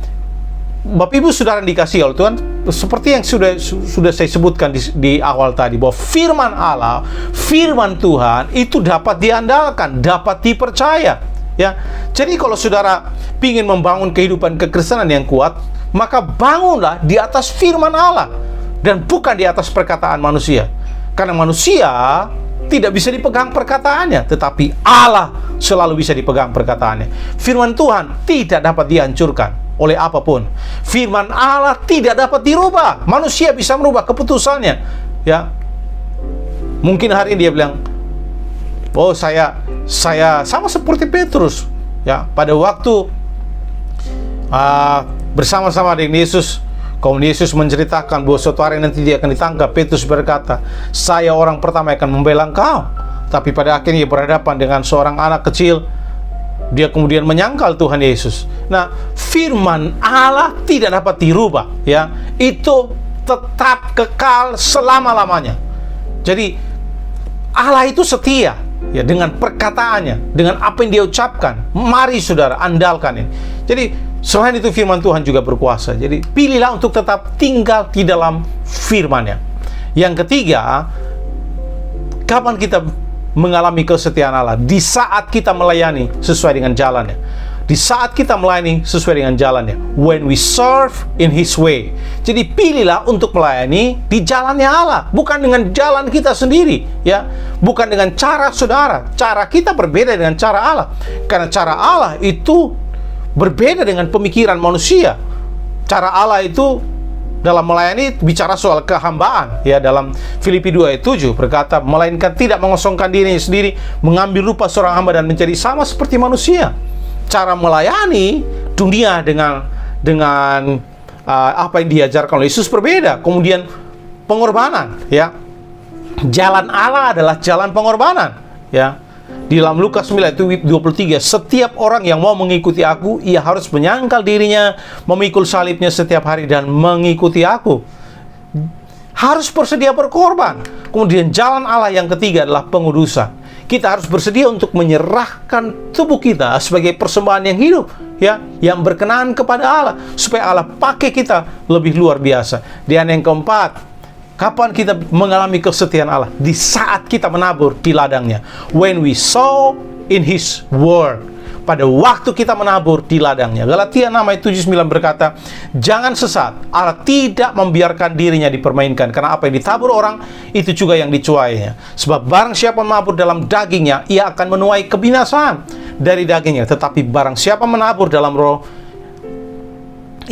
Bapak Ibu Saudara dikasihi oleh Tuhan, seperti yang sudah saya sebutkan di awal tadi, bahwa firman Allah, firman Tuhan itu dapat diandalkan, dapat dipercaya, ya. Jadi kalau saudara ingin membangun kehidupan kekristenan yang kuat, maka bangunlah di atas firman Allah dan bukan di atas perkataan manusia. Karena manusia tidak bisa dipegang perkataannya, tetapi Allah selalu bisa dipegang perkataannya. Firman Tuhan tidak dapat dihancurkan oleh apapun. Firman Allah tidak dapat dirubah. Manusia bisa merubah keputusannya, ya. Mungkin hari ini dia bilang, oh saya sama seperti Petrus, ya. Pada waktu bersama-sama dengan Yesus, kaum Yesus menceritakan bahwa suatu hari nanti dia akan ditangkap. Petrus berkata, saya orang pertama yang akan membela engkau. Tapi pada akhirnya dia berhadapan dengan seorang anak kecil. Dia kemudian menyangkal Tuhan Yesus. Nah, firman Allah tidak dapat dirubah, ya. Itu tetap kekal selama-lamanya. Jadi Allah itu setia, ya, dengan perkataannya, dengan apa yang dia ucapkan. Mari saudara andalkan ini. Jadi selain itu firman Tuhan juga berkuasa. Jadi pilihlah untuk tetap tinggal di dalam firman-Nya. Yang ketiga, kapan kita mengalami kesetiaan Allah? Di saat kita melayani sesuai dengan jalannya. Di saat kita melayani sesuai dengan jalannya. When we serve in His way. Jadi pilihlah untuk melayani di jalannya Allah, bukan dengan jalan kita sendiri, ya. Bukan dengan cara saudara. Cara kita berbeda dengan cara Allah. Karena cara Allah itu berbeda dengan pemikiran manusia. Cara Allah itu dalam melayani bicara soal kehambaan, ya. Dalam Filipi 2 ayat 7 berkata, melainkan tidak mengosongkan dirinya sendiri, mengambil rupa seorang hamba dan menjadi sama seperti manusia. Cara melayani dunia dengan apa yang diajarkan oleh Yesus berbeda. Kemudian pengorbanan, ya. Jalan Allah adalah jalan pengorbanan, ya. Di dalam Lukas 9 ayat 23, setiap orang yang mau mengikuti aku, ia harus menyangkal dirinya, memikul salibnya setiap hari dan mengikuti aku. Harus bersedia berkorban. Kemudian jalan Allah yang ketiga adalah pengudusan. Kita harus bersedia untuk menyerahkan tubuh kita sebagai persembahan yang hidup, ya, yang berkenan kepada Allah, supaya Allah pakai kita lebih luar biasa. Dan yang keempat, kapan kita mengalami kesetiaan Allah? Di saat kita menabur di ladangnya. When we sow in His word. Pada waktu kita menabur di ladangnya. Galatia 6 ayat 7-9 berkata, jangan sesat, Allah tidak membiarkan dirinya dipermainkan. Karena apa yang ditabur orang, itu juga yang dicuainya. Sebab barang siapa menabur dalam dagingnya, ia akan menuai kebinasaan dari dagingnya. Tetapi barang siapa menabur dalam roh,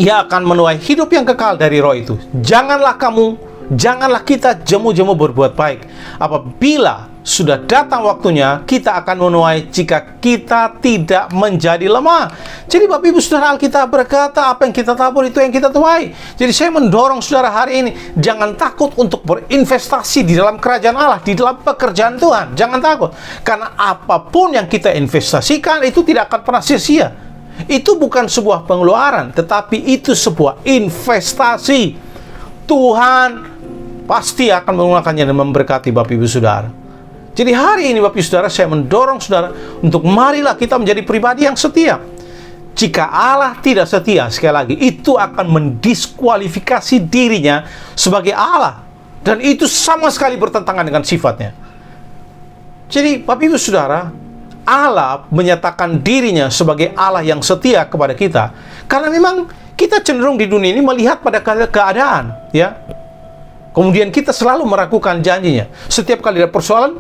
ia akan menuai hidup yang kekal dari roh itu. Janganlah kita jemu-jemu berbuat baik. Apabila sudah datang waktunya, kita akan menuai jika kita tidak menjadi lemah. Jadi Bapak Ibu Saudara, Alkitab berkata, apa yang kita tabur itu yang kita tuai. Jadi saya mendorong saudara hari ini, jangan takut untuk berinvestasi di dalam kerajaan Allah, di dalam pekerjaan Tuhan. Jangan takut. Karena apapun yang kita investasikan itu tidak akan pernah sia-sia. Itu bukan sebuah pengeluaran, tetapi itu sebuah investasi. Tuhan pasti akan menggunakannya dan memberkati Bapak Ibu Saudara. Jadi hari ini Bapak Ibu Saudara, saya mendorong saudara untuk marilah kita menjadi pribadi yang setia. Jika Allah tidak setia, sekali lagi, itu akan mendiskualifikasi dirinya sebagai Allah. Dan itu sama sekali bertentangan dengan sifatnya. Jadi Bapak Ibu Saudara, Allah menyatakan dirinya sebagai Allah yang setia kepada kita. Karena memang kita cenderung di dunia ini melihat pada keadaan, ya. Kemudian kita selalu meragukan janjinya. Setiap kali ada persoalan,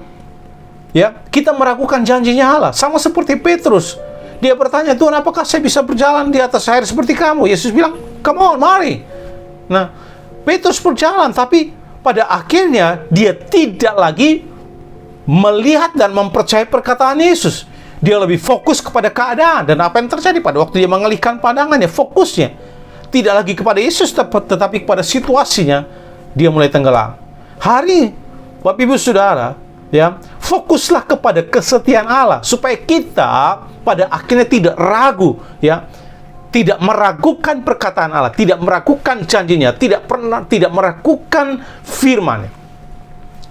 ya, kita meragukan janjinya Allah. Sama seperti Petrus. Dia bertanya, Tuhan, apakah saya bisa berjalan di atas air seperti kamu? Yesus bilang, come on, mari. Nah, Petrus berjalan, tapi pada akhirnya dia tidak lagi melihat dan mempercayai perkataan Yesus. Dia lebih fokus kepada keadaan dan apa yang terjadi pada waktu dia mengalihkan pandangannya, fokusnya tidak lagi kepada Yesus tetapi kepada situasinya, dia mulai tenggelam. Hari Bapak Ibu Saudara, ya, fokuslah kepada kesetiaan Allah supaya kita pada akhirnya tidak ragu, ya, tidak meragukan perkataan Allah, tidak meragukan janjinya, tidak meragukan firman-Nya.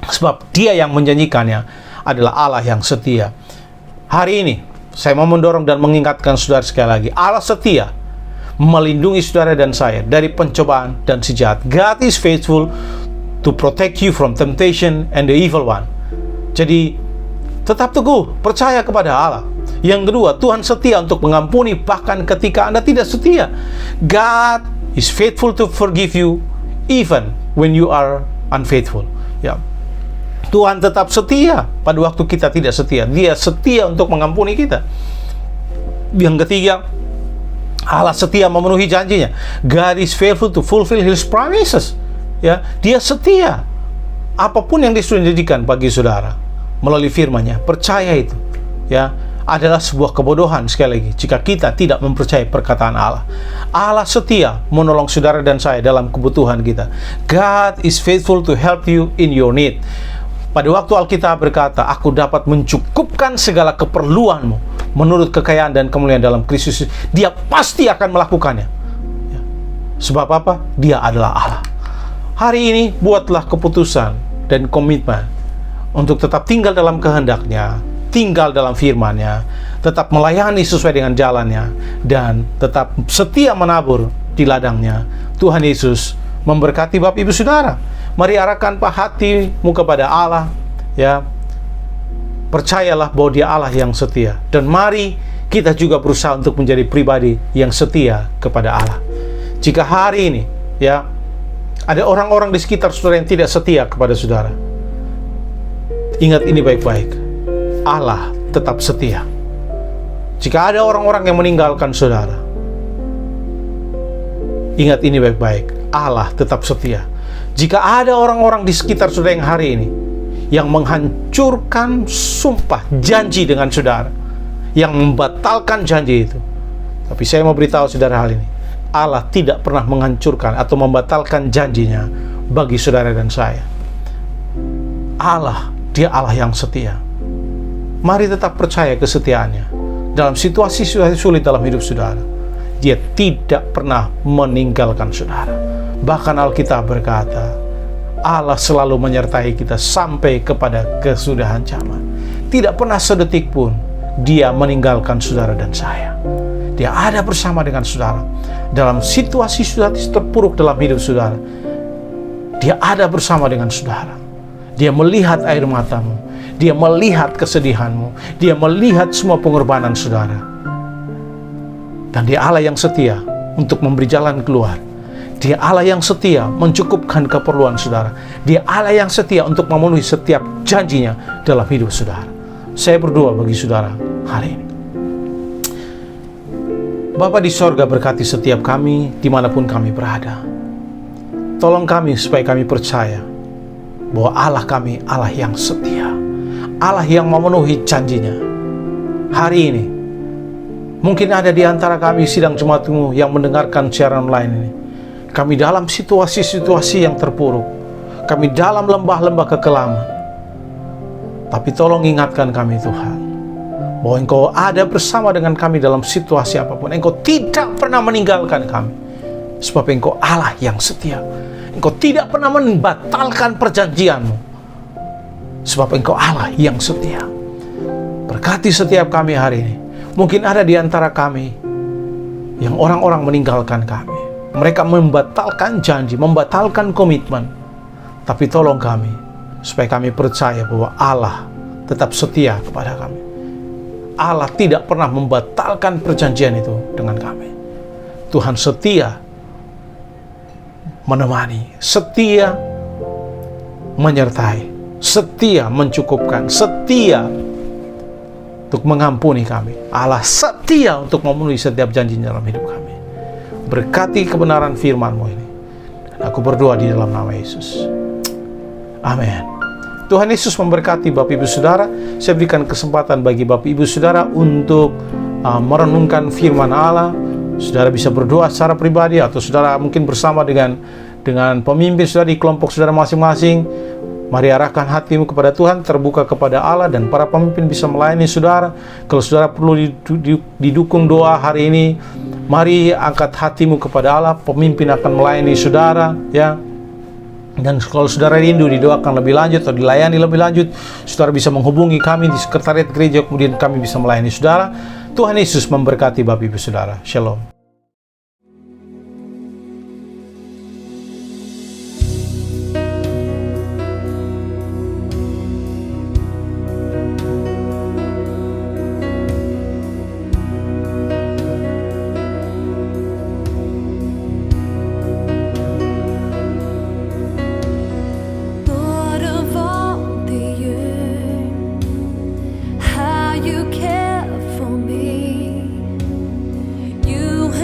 Sebab Dia yang menjanjikannya adalah Allah yang setia. Hari ini saya mau mendorong dan mengingatkan saudara sekali lagi, Allah setia melindungi saudara dan saya dari pencobaan dan si jahat. God is faithful to protect you from temptation and the evil one. Jadi tetap teguh, percaya kepada Allah. Yang kedua, Tuhan setia untuk mengampuni bahkan ketika Anda tidak setia. God is faithful to forgive you even when you are unfaithful. Ya. Tuhan tetap setia pada waktu kita tidak setia. Dia setia untuk mengampuni kita. Yang ketiga, Allah setia memenuhi janjinya. God is faithful to fulfill His promises. Ya, Dia setia. Apapun yang sudah dijadikan bagi saudara melalui firman-Nya, percaya itu, ya, adalah sebuah kebodohan sekali lagi jika kita tidak mempercayai perkataan Allah. Allah setia menolong saudara dan saya dalam kebutuhan kita. God is faithful to help you in your need. Pada waktu Alkitab berkata, aku dapat mencukupkan segala keperluanmu menurut kekayaan dan kemuliaan dalam Kristus. Dia pasti akan melakukannya. Ya. Sebab apa? Dia adalah Allah. Hari ini buatlah keputusan dan komitmen untuk tetap tinggal dalam kehendak-Nya, tinggal dalam firman-Nya, tetap melayani sesuai dengan jalannya, dan tetap setia menabur di ladang-Nya. Tuhan Yesus memberkati Bapak Ibu Saudara. Mari arahkan hatimu kepada Allah, ya. Percayalah bahwa Dia Allah yang setia, dan mari kita juga berusaha untuk menjadi pribadi yang setia kepada Allah. Jika hari ini, ya, ada orang-orang di sekitar saudara yang tidak setia kepada saudara, ingat ini baik-baik. Allah tetap setia. Jika ada orang-orang yang meninggalkan saudara, ingat ini baik-baik. Allah tetap setia. Jika ada orang-orang di sekitar saudara yang hari ini yang menghancurkan sumpah janji dengan saudara, yang membatalkan janji itu, tapi saya mau beritahu saudara hal ini, Allah tidak pernah menghancurkan atau membatalkan janjinya bagi saudara dan saya. Allah, Dia Allah yang setia. Mari tetap percaya kesetiaannya dalam situasi-situasi sulit dalam hidup saudara. Dia tidak pernah meninggalkan saudara. Bahkan Alkitab berkata, Allah selalu menyertai kita sampai kepada kesudahan zaman. Tidak pernah sedetik pun Dia meninggalkan saudara dan saya. Dia ada bersama dengan saudara dalam situasi-situasi terpuruk dalam hidup saudara. Dia ada bersama dengan saudara. Dia melihat air matamu, Dia melihat kesedihanmu, Dia melihat semua pengorbanan saudara. Dan Dia Allah yang setia untuk memberi jalan keluar. Dia Allah yang setia mencukupkan keperluan saudara. Dia Allah yang setia untuk memenuhi setiap janjinya dalam hidup saudara. Saya berdoa bagi saudara hari ini. Bapa di sorga, berkati setiap kami dimanapun kami berada. Tolong kami supaya kami percaya bahwa Allah kami Allah yang setia, Allah yang memenuhi janjinya. Hari ini mungkin ada di antara kami sidang jemaat-Mu yang mendengarkan siaran online ini. Kami dalam situasi-situasi yang terpuruk, kami dalam lembah-lembah kekelaman. Tapi tolong ingatkan kami Tuhan, bahwa Engkau ada bersama dengan kami dalam situasi apapun. Engkau tidak pernah meninggalkan kami, sebab Engkau Allah yang setia. Engkau tidak pernah membatalkan perjanjian-Mu, sebab Engkau Allah yang setia. Berkati setiap kami hari ini. Mungkin ada di antara kami yang orang-orang meninggalkan kami. Mereka membatalkan janji, membatalkan komitmen. Tapi tolong kami, supaya kami percaya bahwa Allah tetap setia kepada kami. Allah tidak pernah membatalkan perjanjian itu dengan kami. Tuhan setia menemani, setia menyertai, setia mencukupkan, setia untuk mengampuni kami. Allah setia untuk memenuhi setiap janjinya dalam hidup kami. Berkati kebenaran firman-Mu ini. Dan aku berdoa di dalam nama Yesus. Amin. Tuhan Yesus memberkati Bapak Ibu Saudara. Saya berikan kesempatan bagi Bapak Ibu Saudara untuk merenungkan firman Allah. Saudara bisa berdoa secara pribadi atau saudara mungkin bersama dengan pemimpin saudara di kelompok saudara masing-masing. Mari arahkan hatimu kepada Tuhan, terbuka kepada Allah, dan para pemimpin bisa melayani saudara. Kalau saudara perlu didukung doa hari ini, mari angkat hatimu kepada Allah. Pemimpin akan melayani saudara, ya. Dan kalau saudara rindu didoakan lebih lanjut atau dilayani lebih lanjut, saudara bisa menghubungi kami di sekretariat gereja, kemudian kami bisa melayani saudara. Tuhan Yesus memberkati Bapak Ibu Saudara. Shalom. Lord of all the earth, how you care for me. You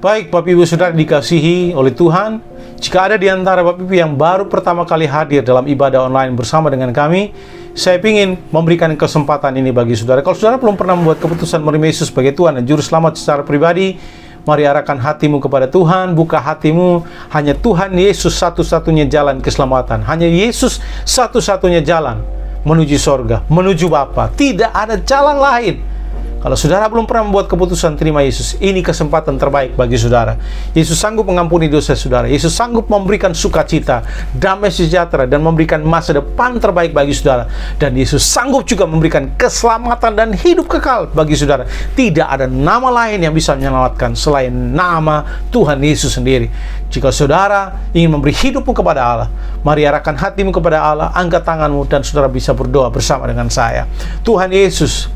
Baik, Bapak Ibu Saudara dikasihi oleh Tuhan, jika ada di antara Bapak Ibu yang baru pertama kali hadir dalam ibadah online bersama dengan kami, saya ingin memberikan kesempatan ini bagi saudara. Kalau saudara belum pernah membuat keputusan menerima Yesus sebagai Tuhan dan Juru Selamat secara pribadi, mari arahkan hatimu kepada Tuhan, buka hatimu. Hanya Tuhan Yesus satu-satunya jalan keselamatan. Hanya Yesus satu-satunya jalan menuju sorga, menuju Bapa. Tidak ada jalan lain. Kalau saudara belum pernah membuat keputusan terima Yesus, ini kesempatan terbaik bagi saudara. Yesus sanggup mengampuni dosa saudara. Yesus sanggup memberikan sukacita, damai sejahtera, dan memberikan masa depan terbaik bagi saudara. Dan Yesus sanggup juga memberikan keselamatan dan hidup kekal bagi saudara. Tidak ada nama lain yang bisa menyelamatkan selain nama Tuhan Yesus sendiri. Jika saudara ingin memberi hidupmu kepada Allah, mari arahkan hatimu kepada Allah, angkat tanganmu, dan saudara bisa berdoa bersama dengan saya. Tuhan Yesus,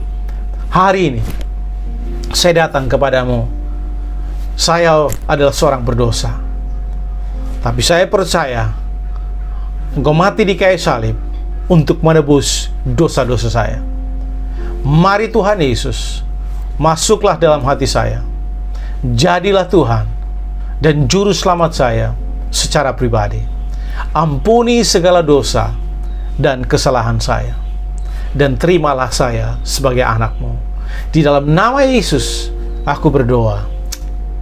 hari ini saya datang kepadamu. Saya adalah seorang berdosa, tapi saya percaya Engkau mati di kayu salib untuk menebus dosa-dosa saya. Mari Tuhan Yesus, masuklah dalam hati saya. Jadilah Tuhan dan Juru Selamat saya secara pribadi. Ampuni segala dosa dan kesalahan saya, dan terimalah saya sebagai anak-Mu. Di dalam nama Yesus aku berdoa.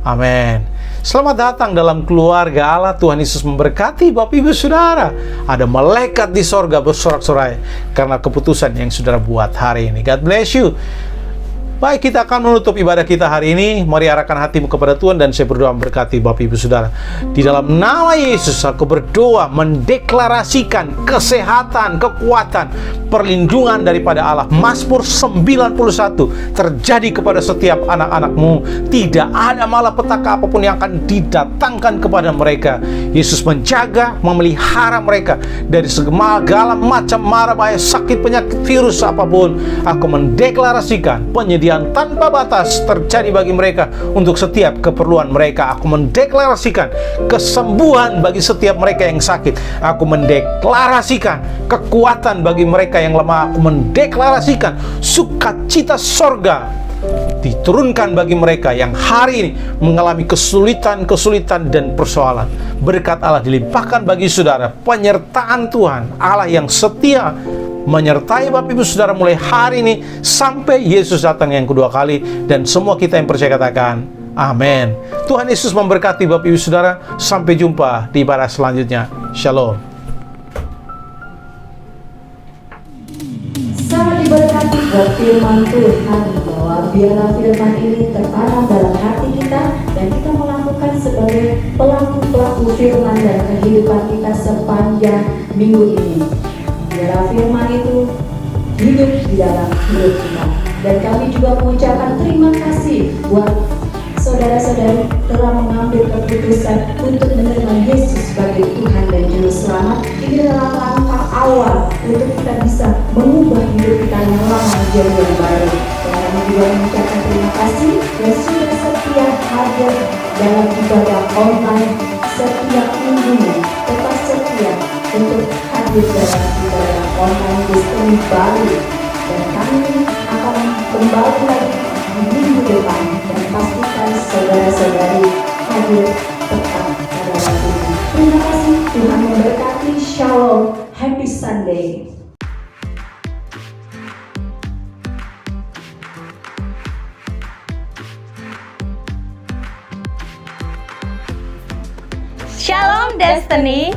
Amin. Selamat datang dalam keluarga Allah. Tuhan Yesus memberkati Bapak Ibu Saudara. Ada malaikat di sorga bersorak-sorai karena keputusan yang saudara buat hari ini. God bless you. Baik, kita akan menutup ibadah kita hari ini. Mari arahkan hatimu kepada Tuhan, dan saya berdoa memberkati Bapak Ibu Saudara. Di dalam nama Yesus aku berdoa mendeklarasikan kesehatan, kekuatan, perlindungan daripada Allah. Mazmur 91 terjadi kepada setiap anak-anak-Mu. Tidak ada malapetaka apapun yang akan didatangkan kepada mereka. Yesus menjaga, memelihara mereka dari segala macam mara bahaya, sakit, penyakit, virus apapun. Aku mendeklarasikan penyediaan tanpa batas terjadi bagi mereka untuk setiap keperluan mereka. Aku mendeklarasikan kesembuhan bagi setiap mereka yang sakit. Aku mendeklarasikan kekuatan bagi mereka yang lemah. Aku mendeklarasikan sukacita sorga diturunkan bagi mereka yang hari ini mengalami kesulitan dan persoalan. Berkat Allah dilimpahkan bagi saudara. Penyertaan Tuhan Allah yang setia menyertai Bapak Ibu Saudara mulai hari ini sampai Yesus datang yang kedua kali. Dan semua kita yang percaya katakan amin. Tuhan Yesus memberkati Bapak Ibu Saudara. Sampai jumpa di ibadah selanjutnya. Shalom. Sangat diberkati buat firman Tuhan, bahwa biarlah firman ini tertanam dalam hati kita dan kita melakukan sebagai pelaku-pelaku firman dalam kehidupan kita sepanjang minggu ini. Biarlah firman itu hidup di dalam hidup kita. Dan kami juga mengucapkan terima kasih buat saudara-saudari telah mengambil keputusan untuk menerima Yesus sebagai Tuhan dan Juru Selamat. Ini adalah langkah awal untuk kita bisa mengubah hidup kita yang lama menjadi yang baru. Dan kami juga mengucapkan terima kasih yang sudah setia hadir dalam ibadah online setiap minggunya. Tetap setia untuk hadir dalam ibadah online Destiny Bali. Dan kami akan kembali lagi di minggu depan, dan pastikan saudara-saudari hadir tetap pada waktunya. Terima kasih, Tuhan memberkati. Shalom, happy Sunday. Shalom Destiny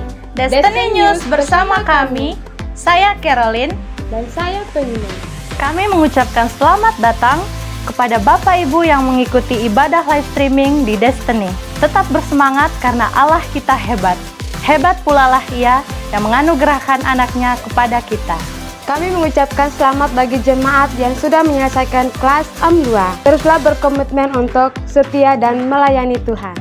News bersama kami. Saya Caroline dan saya Penina. Kami mengucapkan selamat datang kepada Bapak Ibu yang mengikuti ibadah live streaming di Destiny. Tetap bersemangat karena Allah kita hebat. Hebat pula lah Ia yang menganugerahkan anaknya kepada kita. Kami mengucapkan selamat bagi jemaat yang sudah menyelesaikan kelas M2. Teruslah berkomitmen untuk setia dan melayani Tuhan.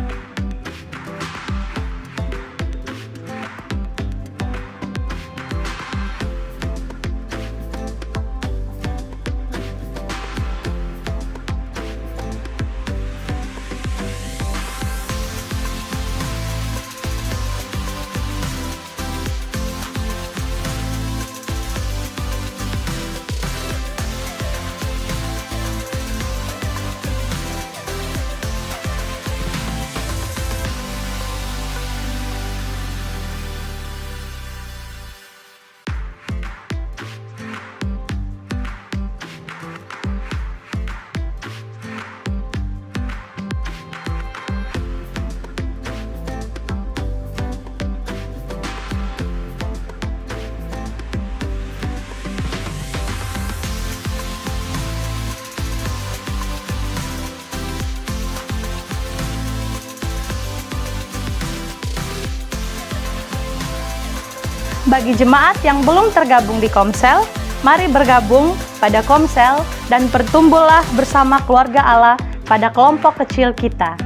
Bagi jemaat yang belum tergabung di Komsel, mari bergabung pada Komsel dan bertumbuhlah bersama keluarga Allah pada kelompok kecil kita.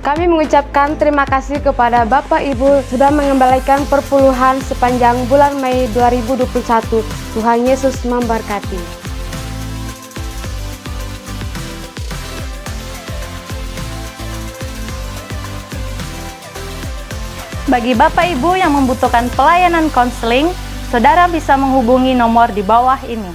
Kami mengucapkan terima kasih kepada Bapak Ibu sudah mengembalikan perpuluhan sepanjang bulan Mei 2021. Tuhan Yesus memberkati. Bagi Bapak Ibu yang membutuhkan pelayanan konseling, saudara bisa menghubungi nomor di bawah ini.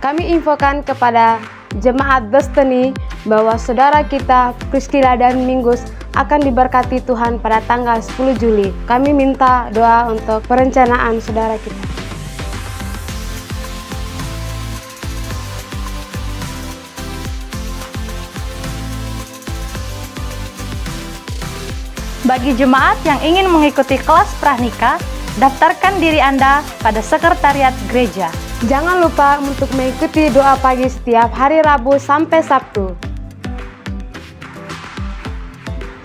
Kami infokan kepada Jemaat Destiny bahwa saudara kita Priscilla dan Mingus akan diberkati Tuhan pada tanggal 10 Juli. Kami minta doa untuk perencanaan saudara kita. Bagi jemaat yang ingin mengikuti kelas pranikah, daftarkan diri Anda pada sekretariat gereja. Jangan lupa untuk mengikuti doa pagi setiap hari Rabu sampai Sabtu.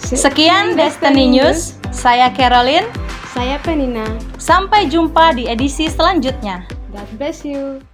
Sekian Destiny News, saya Caroline. Saya Penina. Sampai jumpa di edisi selanjutnya. God bless you.